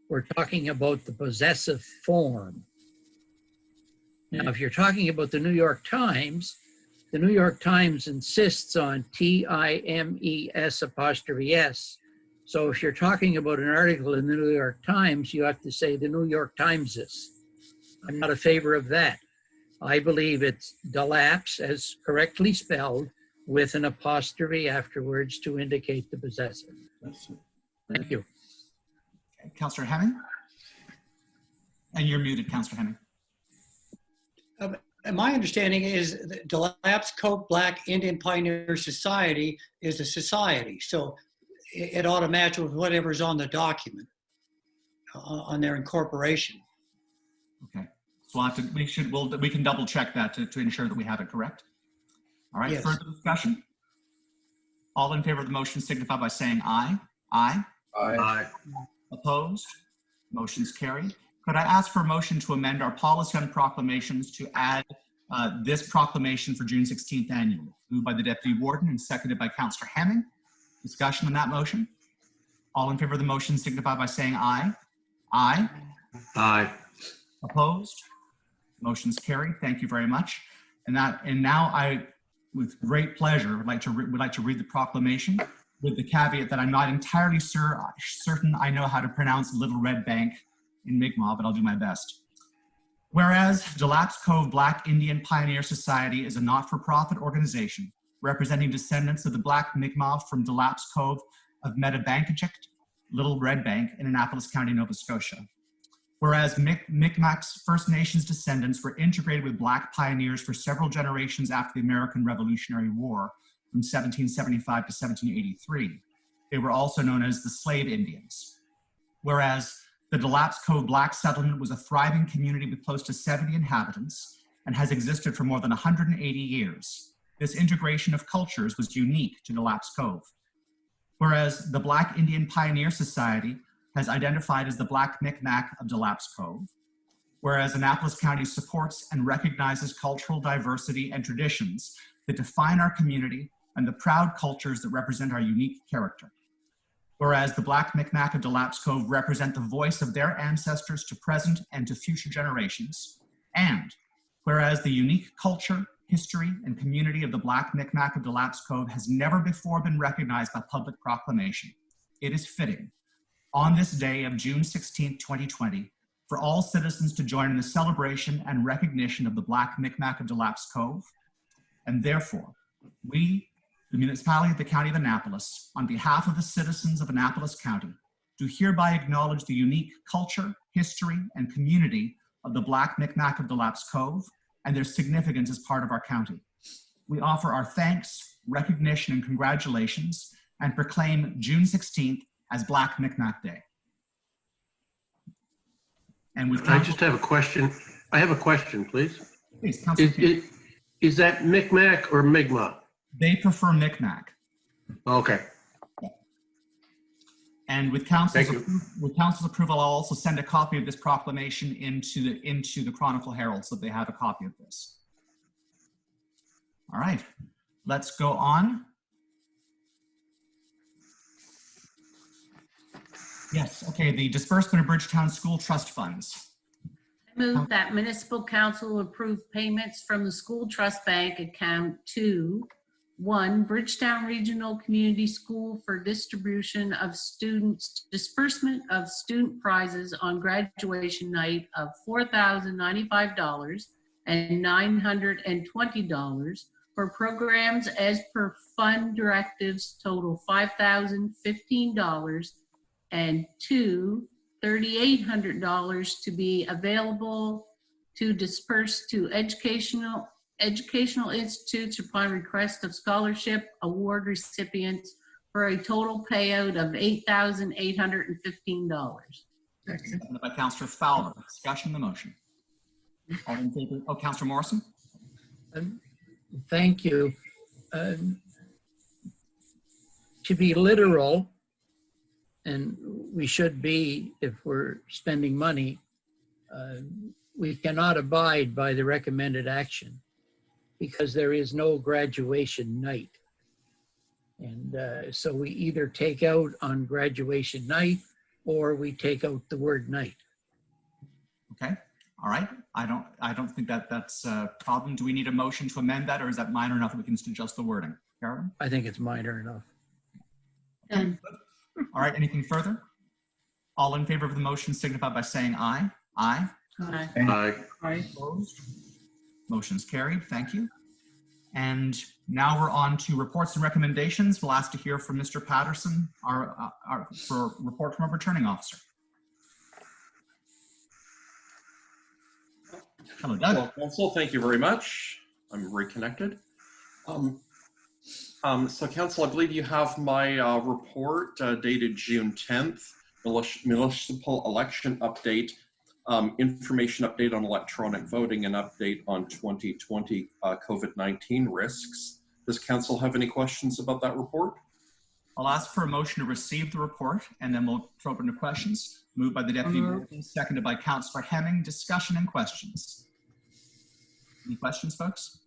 We're talking about the possessive form. Now, if you're talking about the New York Times insists on TIMES apostrophe S. So if you're talking about an article in the New York Times, you have to say the New York Timeses. I'm not in favor of that. I believe it's Delaps as correctly spelled with an apostrophe afterwards to indicate the possessive. Thank you. Okay. Councillor Hemming? And you're muted, Councillor Hemming. My understanding is that Delaps Cove Black Indian Pioneer Society is a society, so it ought to match with whatever's on the document, on their incorporation. Okay, so we can double check that to ensure that we have it correct. All right, yes. Further discussion? All in favor of the motion signify by saying aye. Aye. Aye. Aye. Opposed? Motion's carried. Could I ask for a motion to amend our policy on proclamations to add this proclamation for June 16th annually? Moved by the Deputy Warden and seconded by Councillor Hemming. Discussion on that motion? All in favor of the motion signify by saying aye. Aye. Aye. Opposed? Motion's carried. Thank you very much. And now I, with great pleasure, would like to read the proclamation with the caveat that I'm not entirely certain I know how to pronounce Little Red Bank in Mi'kmaq, but I'll do my best. Whereas DeLapse Cove Black Indian Pioneer Society is a not-for-profit organization representing descendants of the Black Mi'kmaq from DeLapse Cove of Metabankachick, Little Red Bank in Annapolis County, Nova Scotia. Whereas Mi'kmaq's First Nations descendants were integrated with Black pioneers for several generations after the American Revolutionary War from 1775 to 1783. They were also known as the Slave Indians. Whereas the DeLapse Cove Black settlement was a thriving community with close to 70 inhabitants and has existed for more than 180 years. This integration of cultures was unique to DeLapse Cove. Whereas the Black Indian Pioneer Society has identified as the Black Mi'kmaq of DeLapse Cove. Whereas Annapolis County supports and recognizes cultural diversity and traditions that define our community and the proud cultures that represent our unique character. Whereas the Black Mi'kmaq of DeLapse Cove represent the voice of their ancestors to present and to future generations. And whereas the unique culture, history, and community of the Black Mi'kmaq of DeLapse Cove has never before been recognized by public proclamation, it is fitting on this day of June 16, 2020, for all citizens to join in the celebration and recognition of the Black Mi'kmaq of DeLapse Cove. And therefore, we, the municipality of the County of Annapolis, on behalf of the citizens of Annapolis County, do hereby acknowledge the unique culture, history, and community of the Black Mi'kmaq of DeLapse Cove and their significance as part of our county. We offer our thanks, recognition, and congratulations, and proclaim June 16th as Black Mi'kmaq Day. And with I just have a question. I have a question, please. Please, Councilor. Is that Micmac or Mi'kmaq? They prefer Micmac. Okay. And with council's approval, I'll also send a copy of this proclamation into the Chronicle Herald so they have a copy of this. All right, let's go on. Yes, okay, the disbursement of Bridgetown School Trust funds. I move that municipal council approve payments from the school trust bank account to 1, Bridgetown Regional Community School for distribution of disbursement of student prizes on graduation night of $4,095 and $920 for programs as per fund directives total $5,015 and 2, $3,800 to be available to disperse to educational institutes upon request of scholarship award recipients for a total payout of $8,815. Seconded by Councillor Fowler. Discussion on the motion. All in favor? Oh, Councillor Morrison. Thank you. To be literal, and we should be if we're spending money, we cannot abide by the recommended action because there is no graduation night. And so we either take out on graduation night or we take out the word night. Okay, all right. I don't think that's a problem. Do we need a motion to amend that, or is that minor enough that we can just adjust the wording? Carolyn? I think it's minor enough. All right, anything further? All in favor of the motion signify by saying aye. Aye. Aye. Aye. Aye. Opposed? Motion's carried, thank you. And now we're on to reports and recommendations. We'll ask to hear from Mr. Patterson, for a report from a returning officer. Hello, Doug. Hello, Council. Thank you very much. I'm reconnected. So, Council, I believe you have my report dated June 10th, municipal election update, information update on electronic voting, and update on 2020 COVID-19 risks. Does Council have any questions about that report? I'll ask for a motion to receive the report, and then we'll throw open to questions. Moved by the Deputy Mayor, seconded by Councillor Hemming. Discussion and questions. Any questions, folks?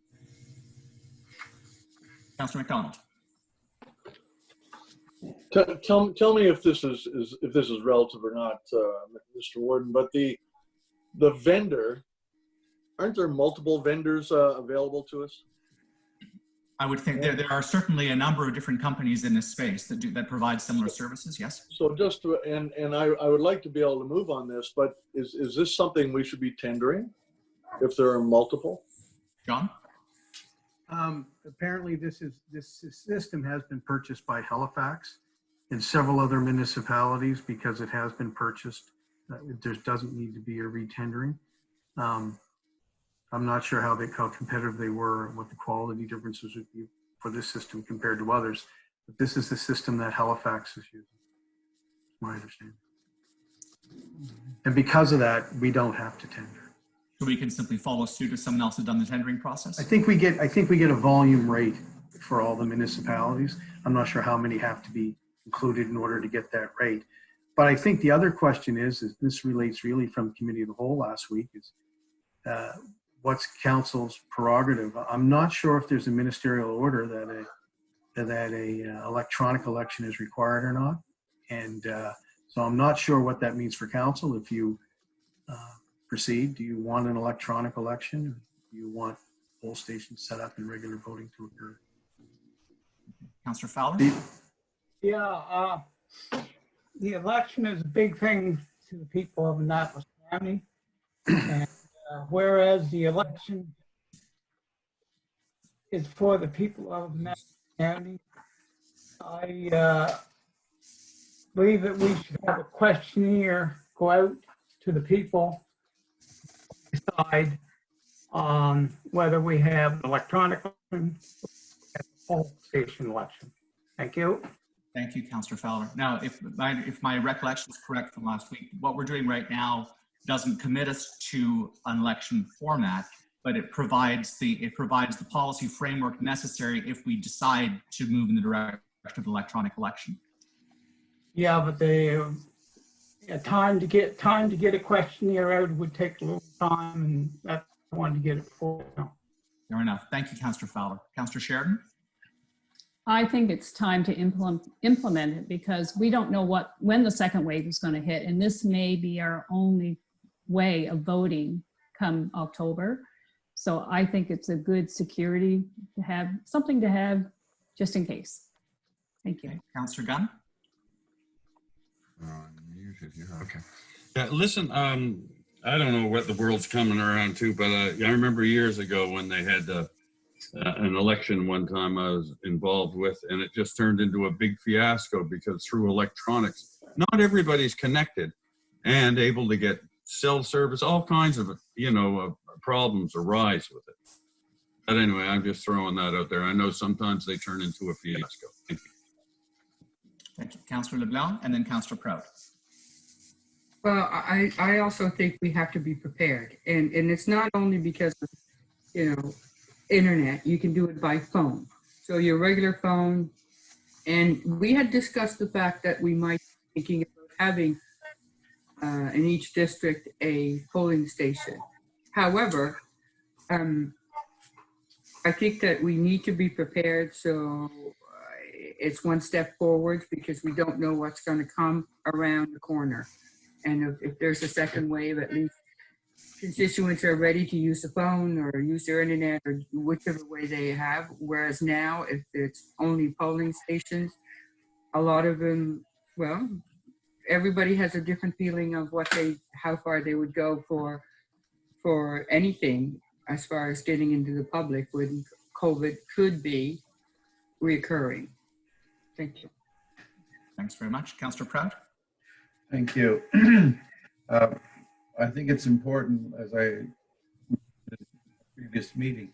Councillor McDonald. Tell me if this is relative or not, Mr. Warden. But the vendor, aren't there multiple vendors available to us? I would think there are certainly a number of different companies in this space that provide similar services. Yes. So just to, and I would like to be able to move on this, but is this something we should be tendering? if there are multiple? John? Apparently this system has been purchased by Halifax and several other municipalities because it has been purchased. There doesn't need to be a retendering. I'm not sure how competitive they were and what the quality differences would be for this system compared to others, but this is the system that Halifax is using, my understanding. And because of that, we don't have to tender. So we can simply follow suit if someone else has done the tendering process? I think we get a volume rate for all the municipalities. I'm not sure how many have to be included in order to get that rate. But I think the other question is this relates really from committee of the whole last week, is what's council's prerogative? I'm not sure if there's a ministerial order that a electronic election is required or not. And so I'm not sure what that means for council. If you proceed, do you want an electronic election? Or do you want poll stations set up and regular voting to occur? Councillor Fowler? Yeah, the election is a big thing to the people of Annapolis County. And whereas the election is for the people of Annapolis County, I believe that we should have a questionnaire go out to the people, decide on whether we have electronic election or poll station election. Thank you. Thank you, Councillor Fowler. Now, if my recollection is correct from last week, what we're doing right now doesn't commit us to an election format, but it provides the policy framework necessary if we decide to move in the direction of electronic election. Yeah, but the time to get a questionnaire out would take a little time, and that's I wanted to get it for you. Fair enough. Thank you, Councillor Fowler. Councillor Sheridan? I think it's time to implement it because we don't know when the second wave is going to hit, and this may be our only way of voting come October. So I think it's a good security to have, something to have just in case. Thank you. Okay. Councillor Gunn? Okay. Yeah, listen, I don't know what the world's coming around to, but I remember years ago when they had an election one time I was involved with, and it just turned into a big fiasco because through electronics, not everybody's connected and able to get cell service, all kinds of, problems arise with it. But anyway, I'm just throwing that out there. I know sometimes they turn into a fiasco. Thank you. Thank you. Councillor LeBlanc and then Councillor Proud. Well, I also think we have to be prepared. And it's not only because of, internet, you can do it by phone. So your regular phone, and we had discussed the fact that we might be thinking about having in each district a polling station. However, I think that we need to be prepared. So it's one step forward because we don't know what's going to come around the corner. And if there's a second wave, at least constituents are ready to use the phone or use their internet or whichever way they have. Whereas now, if it's only polling stations, a lot of them, well, everybody has a different feeling of how far they would go for anything as far as getting into the public when COVID could be reoccurring. Thank you. Thanks very much. Councillor Proud? Thank you. I think it's important, as I mentioned in the previous meeting,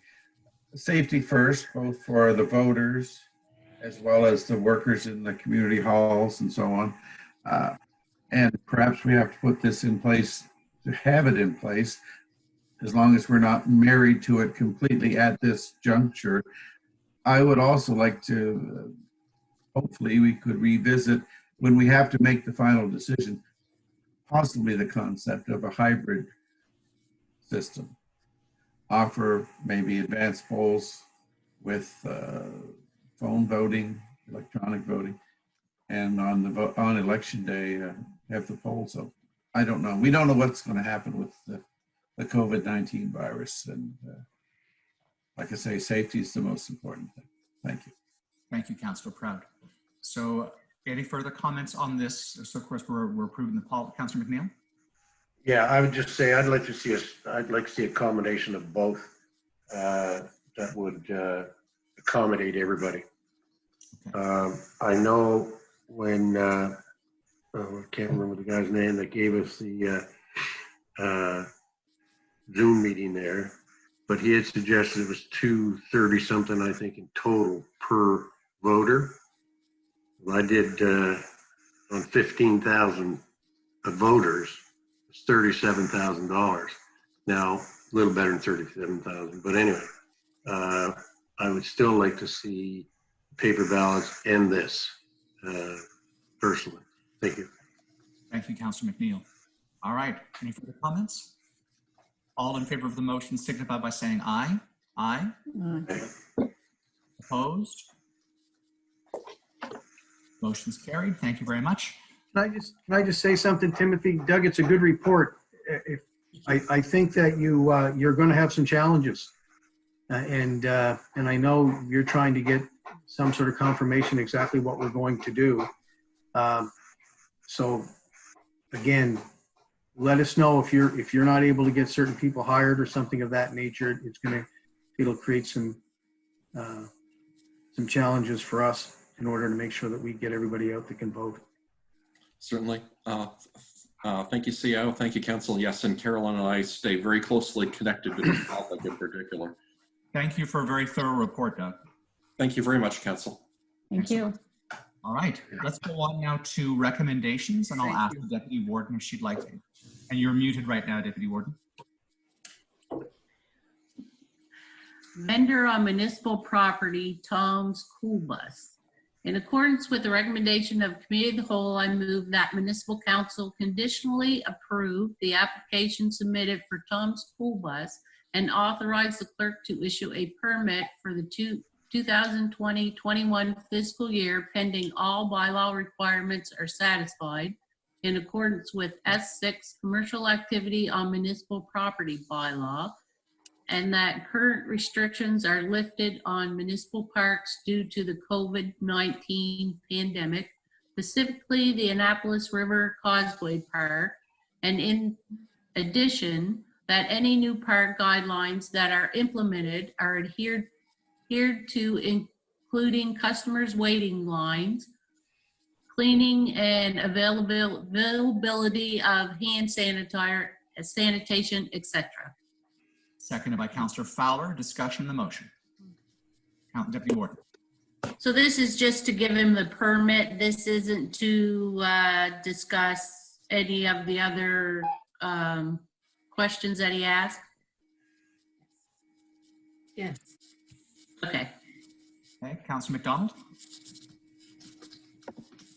safety first, both for the voters as well as the workers in the community halls and so on. And perhaps we have to put this in place to have it in place, as long as we're not married to it completely at this juncture. I would also like to, hopefully we could revisit when we have to make the final decision, possibly the concept of a hybrid system. Offer maybe advanced polls with phone voting, electronic voting, and on election day have the polls open. I don't know. We don't know what's going to happen with the COVID-19 virus, and like I say, safety is the most important thing. Thank you. Thank you, Councillor Proud. So any further comments on this? So of course we're approving the policy. Councillor McNeil? Yeah, I would just say I'd like to see a combination of both that would accommodate everybody. I know when I can't remember the guy's name that gave us the Zoom meeting there, but he had suggested it was $230 something, I think, in total per voter. I did on 15,000 voters, it's $37,000. Now, a little better than 37,000, but anyway, I would still like to see paper ballots and this personally. Thank you. Thank you, Councillor McNeil. All right, any further comments? All in favor of the motion signify by saying aye. Aye. Opposed? Motion's carried. Thank you very much. Can I just say something, Timothy? Doug, it's a good report. I think that you're going to have some challenges, and I know you're trying to get some sort of confirmation exactly what we're going to do. So again, let us know if you're not able to get certain people hired or something of that nature. It'll create some challenges for us in order to make sure that we get everybody out that can vote. Certainly. Thank you, CEO. Thank you, Council. Yes, and Carolyn and I stay very closely connected to this topic in particular. Thank you for a very thorough report, Doug. Thank you very much, Council. Thank you. All right, let's go on now to recommendations, and I'll ask the Deputy Warden if she'd like to. And you're muted right now, Deputy Warden. Vendor on municipal property, Tom's School Bus. In accordance with the recommendation of Committee of the Whole, I move that Municipal Council conditionally approve the application submitted for Tom's School Bus and authorize the clerk to issue a permit for the 2020-21 fiscal year pending all bylaw requirements are satisfied in accordance with S6 Commercial Activity on Municipal Property Bylaw, and that current restrictions are lifted on municipal parks due to the COVID-19 pandemic, specifically the Annapolis River Causeway Park, and in addition, that any new park guidelines that are implemented are adhered to, including customers' waiting lines, cleaning and availability of hand sanitation, etc. Seconded by Councillor Fowler. Discussion on the motion. Deputy Warden. So this is just to give him the permit. This isn't to discuss any of the other questions that he asked? Yes. Okay. Okay, Councillor McDonald.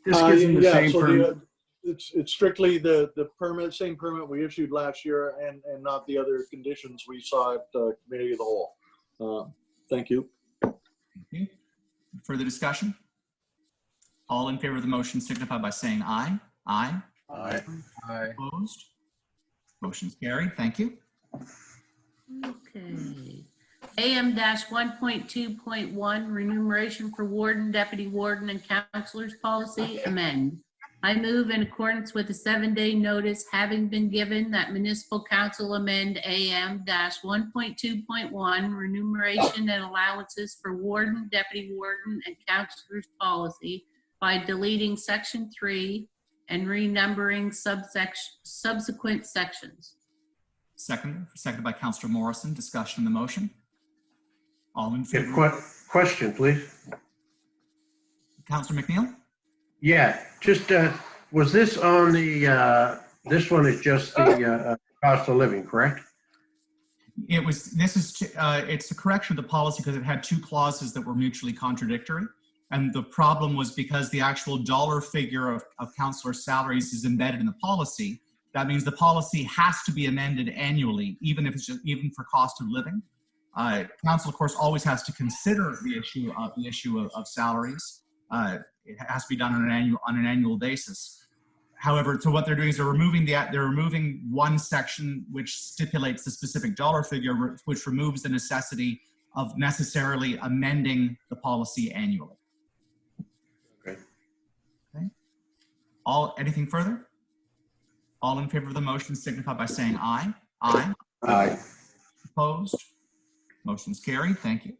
This gives them the same so permit. it's strictly the permit, same permit we issued last year, and not the other conditions we saw at Committee of the Whole. Thank you. Thank you. Further discussion? All in favor of the motion signify by saying aye. Aye. Aye. Aye. Opposed? Motion's carried. Thank you. Okay. AM-1.2.1 remuneration for warden, deputy warden, and councilors policy amend. I move in accordance with the 7-day notice having been given that municipal council amend AM-1.2.1 remuneration and allowances for warden, deputy warden, and councilors policy by deleting section 3 and renumbering subsequent sections. Seconded by Councillor Morrison. Discussion on the motion. All in favor? Question, please. Councillor McNeil? Yeah, just, was this on the, this one is just the cost of living, correct? It's a correction of the policy because it had two clauses that were mutually contradictory. And the problem was because the actual dollar figure of councillor salaries is embedded in the policy. That means the policy has to be amended annually, even for cost of living. Council, of course, always has to consider the issue of salaries. It has to be done on an annual basis. However, so what they're doing is they're removing one section which stipulates the specific dollar figure, which removes the necessity of necessarily amending the policy annually. Okay. Okay. Anything further? All in favor of the motion signify by saying aye. Aye. Aye. Opposed? Motion's carried. Thank you.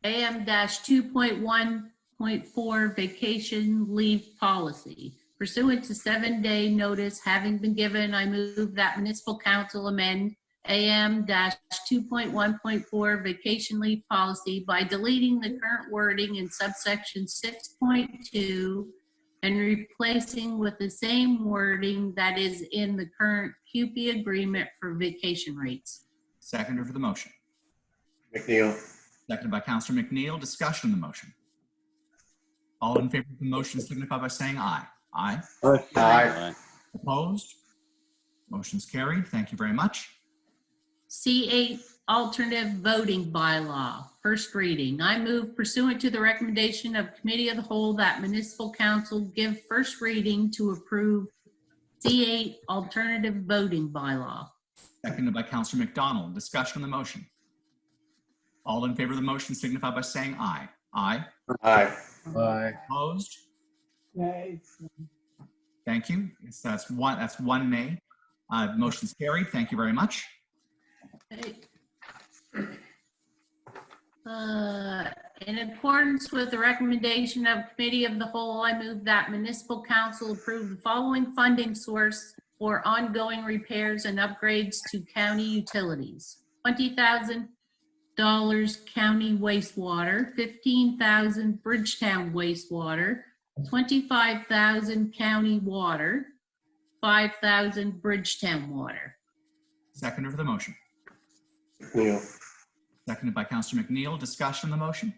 AM-2.1.4 vacation leave policy. Pursuant to 7-day notice having been given, I move that municipal council amend AM-2.1.4 vacation leave policy by deleting the current wording in subsection 6.2 and replacing with the same wording that is in the current CUPE agreement for vacation rates. Seconder for the motion. McNeil. Seconded by Councillor McNeil. Discussion on the motion. All in favor of the motion signify by saying aye. Aye. Aye. Opposed? Motion's carried. Thank you very much. C8 alternative voting bylaw, first reading. I move pursuant to the recommendation of Committee of the Whole that Municipal Council give first reading to approve C8 alternative voting bylaw. Seconded by Councillor McDonald. Discussion on the motion. All in favor of the motion signify by saying aye. Aye. Aye. Aye. Opposed? Nay. Thank you. Yes, that's one nay. Motion's carried. Thank you very much. Okay. In accordance with the recommendation of Committee of the Whole, I move that Municipal Council approve the following funding source for ongoing repairs and upgrades to county utilities. $20,000 county wastewater, $15,000 Bridgetown wastewater, $25,000 county water, $5,000 Bridgetown water. Seconder for the motion. McNeil. Seconded by Councillor McNeil. Discussion on the motion.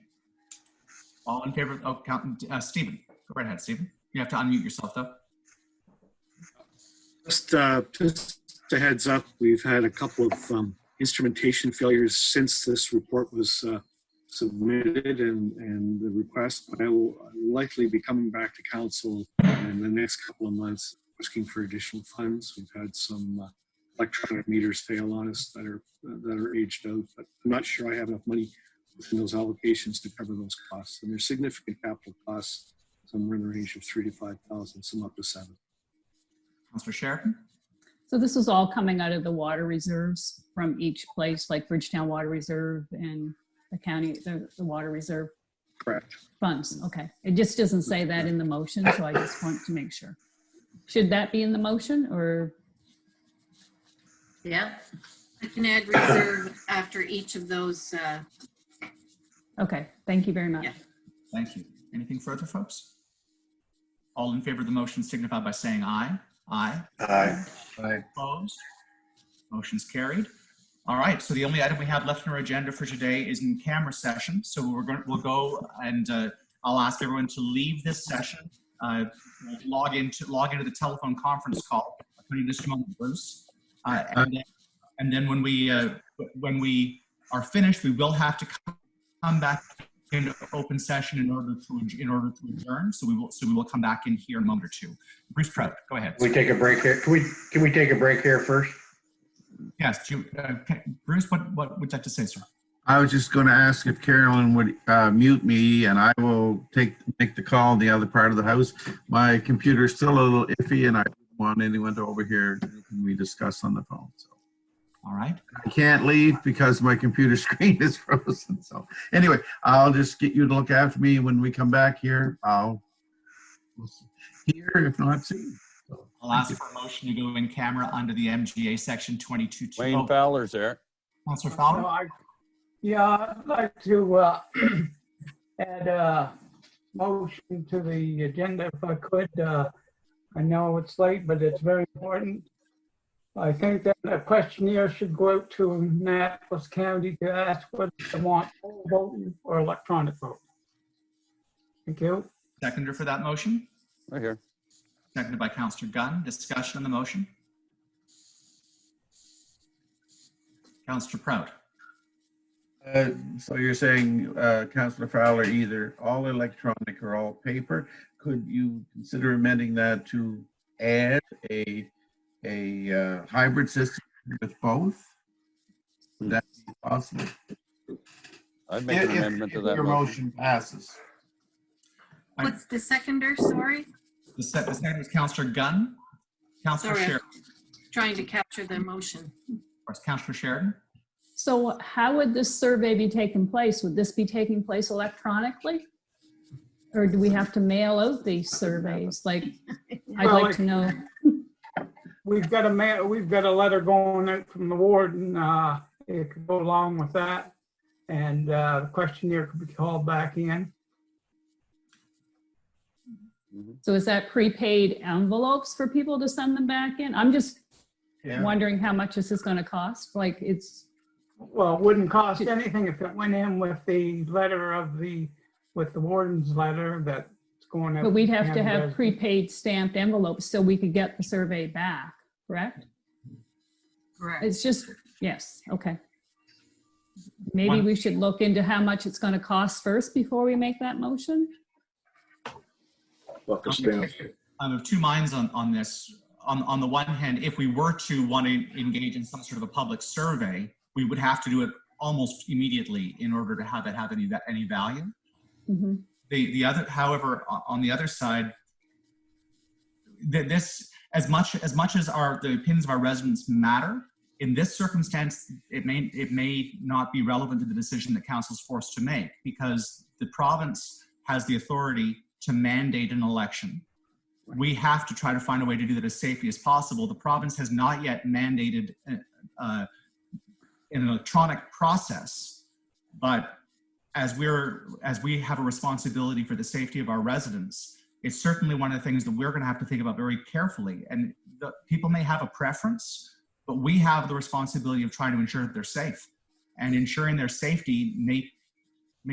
All in favor? Oh, Stephen. Go right ahead, Stephen. You have to unmute yourself, though. Just a heads up, we've had a couple of instrumentation failures since this report was submitted and the request, but I will likely be coming back to council in the next couple of months asking for additional funds. We've had some electronic meters fail on us that are aged out, but I'm not sure I have enough money within those allocations to cover those costs. And there's significant capital costs, somewhere in the range of 3,000 to 5,000, some up to 7,000. Councillor Sheridan. So this is all coming out of the water reserves from each place, like Bridgetown Water Reserve and the county, the water reserve Correct. funds. Okay. It just doesn't say that in the motion, so I just want to make sure. Should that be in the motion or? Yeah. I can add reserve after each of those. Okay. Thank you very much. Yeah. Thank you. Anything further, folks? All in favor of the motion signify by saying aye. Aye. Aye. Aye. Opposed? Motion's carried. All right, so the only item we have left on our agenda for today is in camera session. So we'll go and I'll ask everyone to leave this session, log into the telephone conference call. I'm putting this moment, Bruce. And then when we are finished, we will have to come back into open session in order to adjourn. So we will come back in here in a moment or two. Bruce Prout, go ahead. Can we take a break here? Can we take a break here first? Yes, Bruce, what would you like to say, sir? I was just going to ask if Carolyn would mute me, and I will make the call in the other part of the house. My computer's still a little iffy, and I don't want anyone to overhear anything we discuss on the phone. So, all right. I can't leave because my computer screen is frozen. So, anyway, I'll just get you to look after me when we come back here. We'll hear, if not see. So, I'll ask for a motion to go in camera under the MGA section 22. Wayne Fowler's there. Councillor Fowler. I'd like to add a motion to the agenda if I could. I know it's late, but it's very important. I think that a questionnaire should go out to Annapolis County to ask whether they want poll voting or electronic vote. Thank you. Seconder for that motion. Right here. Seconded by Councillor Gunn. Discussion on the motion. Councillor Prout. So you're saying, Councillor Fowler, either all electronic or all paper. Could you consider amending that to add a hybrid system with both? Would that be possible? I'd make an amendment to that your motion passes. What's the seconder? Sorry. The second was Councillor Gunn. Councillor Sorry, I'm Sheridan. trying to capture the motion. Councillor Sheridan. So how would this survey be taking place? Would this be taking place electronically? Or do we have to mail out these surveys? Like, I'd Well, like to know. We've got a letter going out from the warden. It could go along with that. And the questionnaire could be called back in. So is that prepaid envelopes for people to send them back in? I'm just wondering how much this is going to cost. Like Well, it wouldn't cost anything if it went in with the letter with the warden's letter that's going out. But we'd have to and have residents. prepaid stamped envelopes so we could get the survey back, correct? Correct. It's just, yes, okay. Maybe we should look into how much it's going to cost first before we make that motion? I'm of two minds on this. On the one hand, if we were to want to engage in some sort of a public survey, we would have to do it almost immediately in order to have it have any value. Mm-hmm. The other, however, on the other side, this as much as the opinions of our residents matter, in this circumstance, it may not be relevant to the decision that council is forced to make, because the province has the authority to mandate an election. We have to try to find a way to do that as safely as possible. The province has not yet mandated an electronic process, but as we have a responsibility for the safety of our residents, it's certainly one of the things that we're going to have to think about very carefully. And people may have a preference, but we have the responsibility of trying to ensure that they're safe, and ensuring their safety may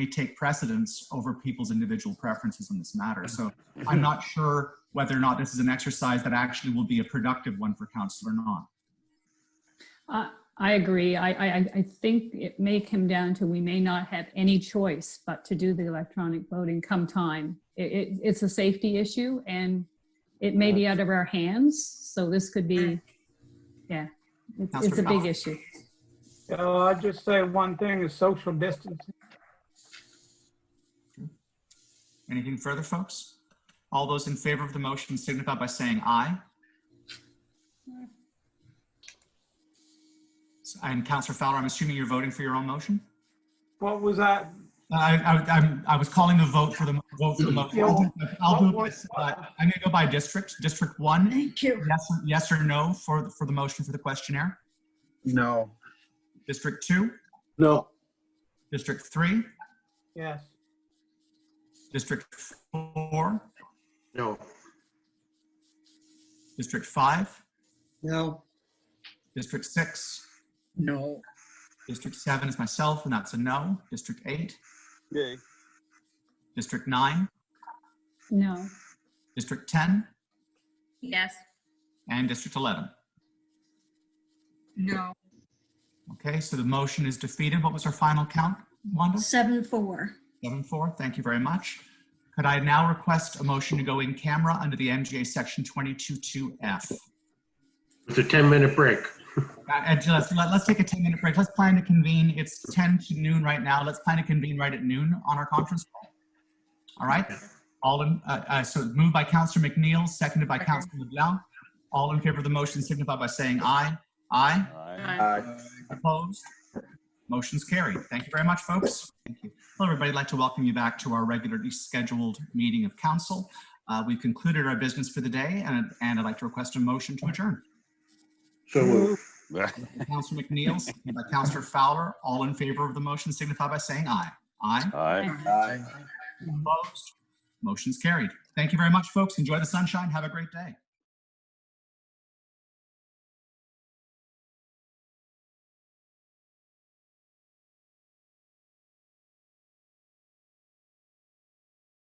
take precedence over people's individual preferences in this matter. So I'm not sure whether or not this is an exercise that actually will be a productive one for council or not. I agree. I think it may come down to we may not have any choice but to do the electronic voting come time. It's a safety issue, and it may be out of our hands. So this could be, yeah, it's a big issue. I'll just say one thing is social distancing. Anything further, folks? All those in favor of the motion signify by saying aye. And Councillor Fowler, I'm assuming you're voting for your own motion? What was that? I was calling the vote for the motion. I'll do it. I'm going to go by district. District 1. Thank you. Yes or no for the motion for the questionnaire? No. District 2? No. District 3? Yes. District 4? No. District 5? No. District 6? No. District 7 is myself, and that's a no. District 8? Yay. District 9? No. District 10? Yes. And District 11? No. Okay, so the motion is defeated. What was our final count, Wanda? 7-4. 7-4. Thank you very much. Could I now request a motion to go in camera under the MGA section 22.2F? It's a 10-minute break. Let's take a 10-minute break. Let's plan to convene. It's 10 to noon right now. Let's plan to convene right at noon on our conference call. All right. So moved by Councillor McNeil, seconded by Councillor LeBlanc. All in favor of the motion signify by saying aye. Aye. Aye. Opposed? Motion's carried. Thank you very much, folks. Thank you. Hello, everybody. I'd like to welcome you back to our regularly scheduled meeting of council. We've concluded our business for the day, and I'd like to request a motion to adjourn. So moved. Councillor McNeil, seconded by Councillor Fowler. All in favor of the motion signify by saying aye. Aye. Aye. Opposed? Motion's carried. Thank you very much, folks. Enjoy the sunshine. Have a great day.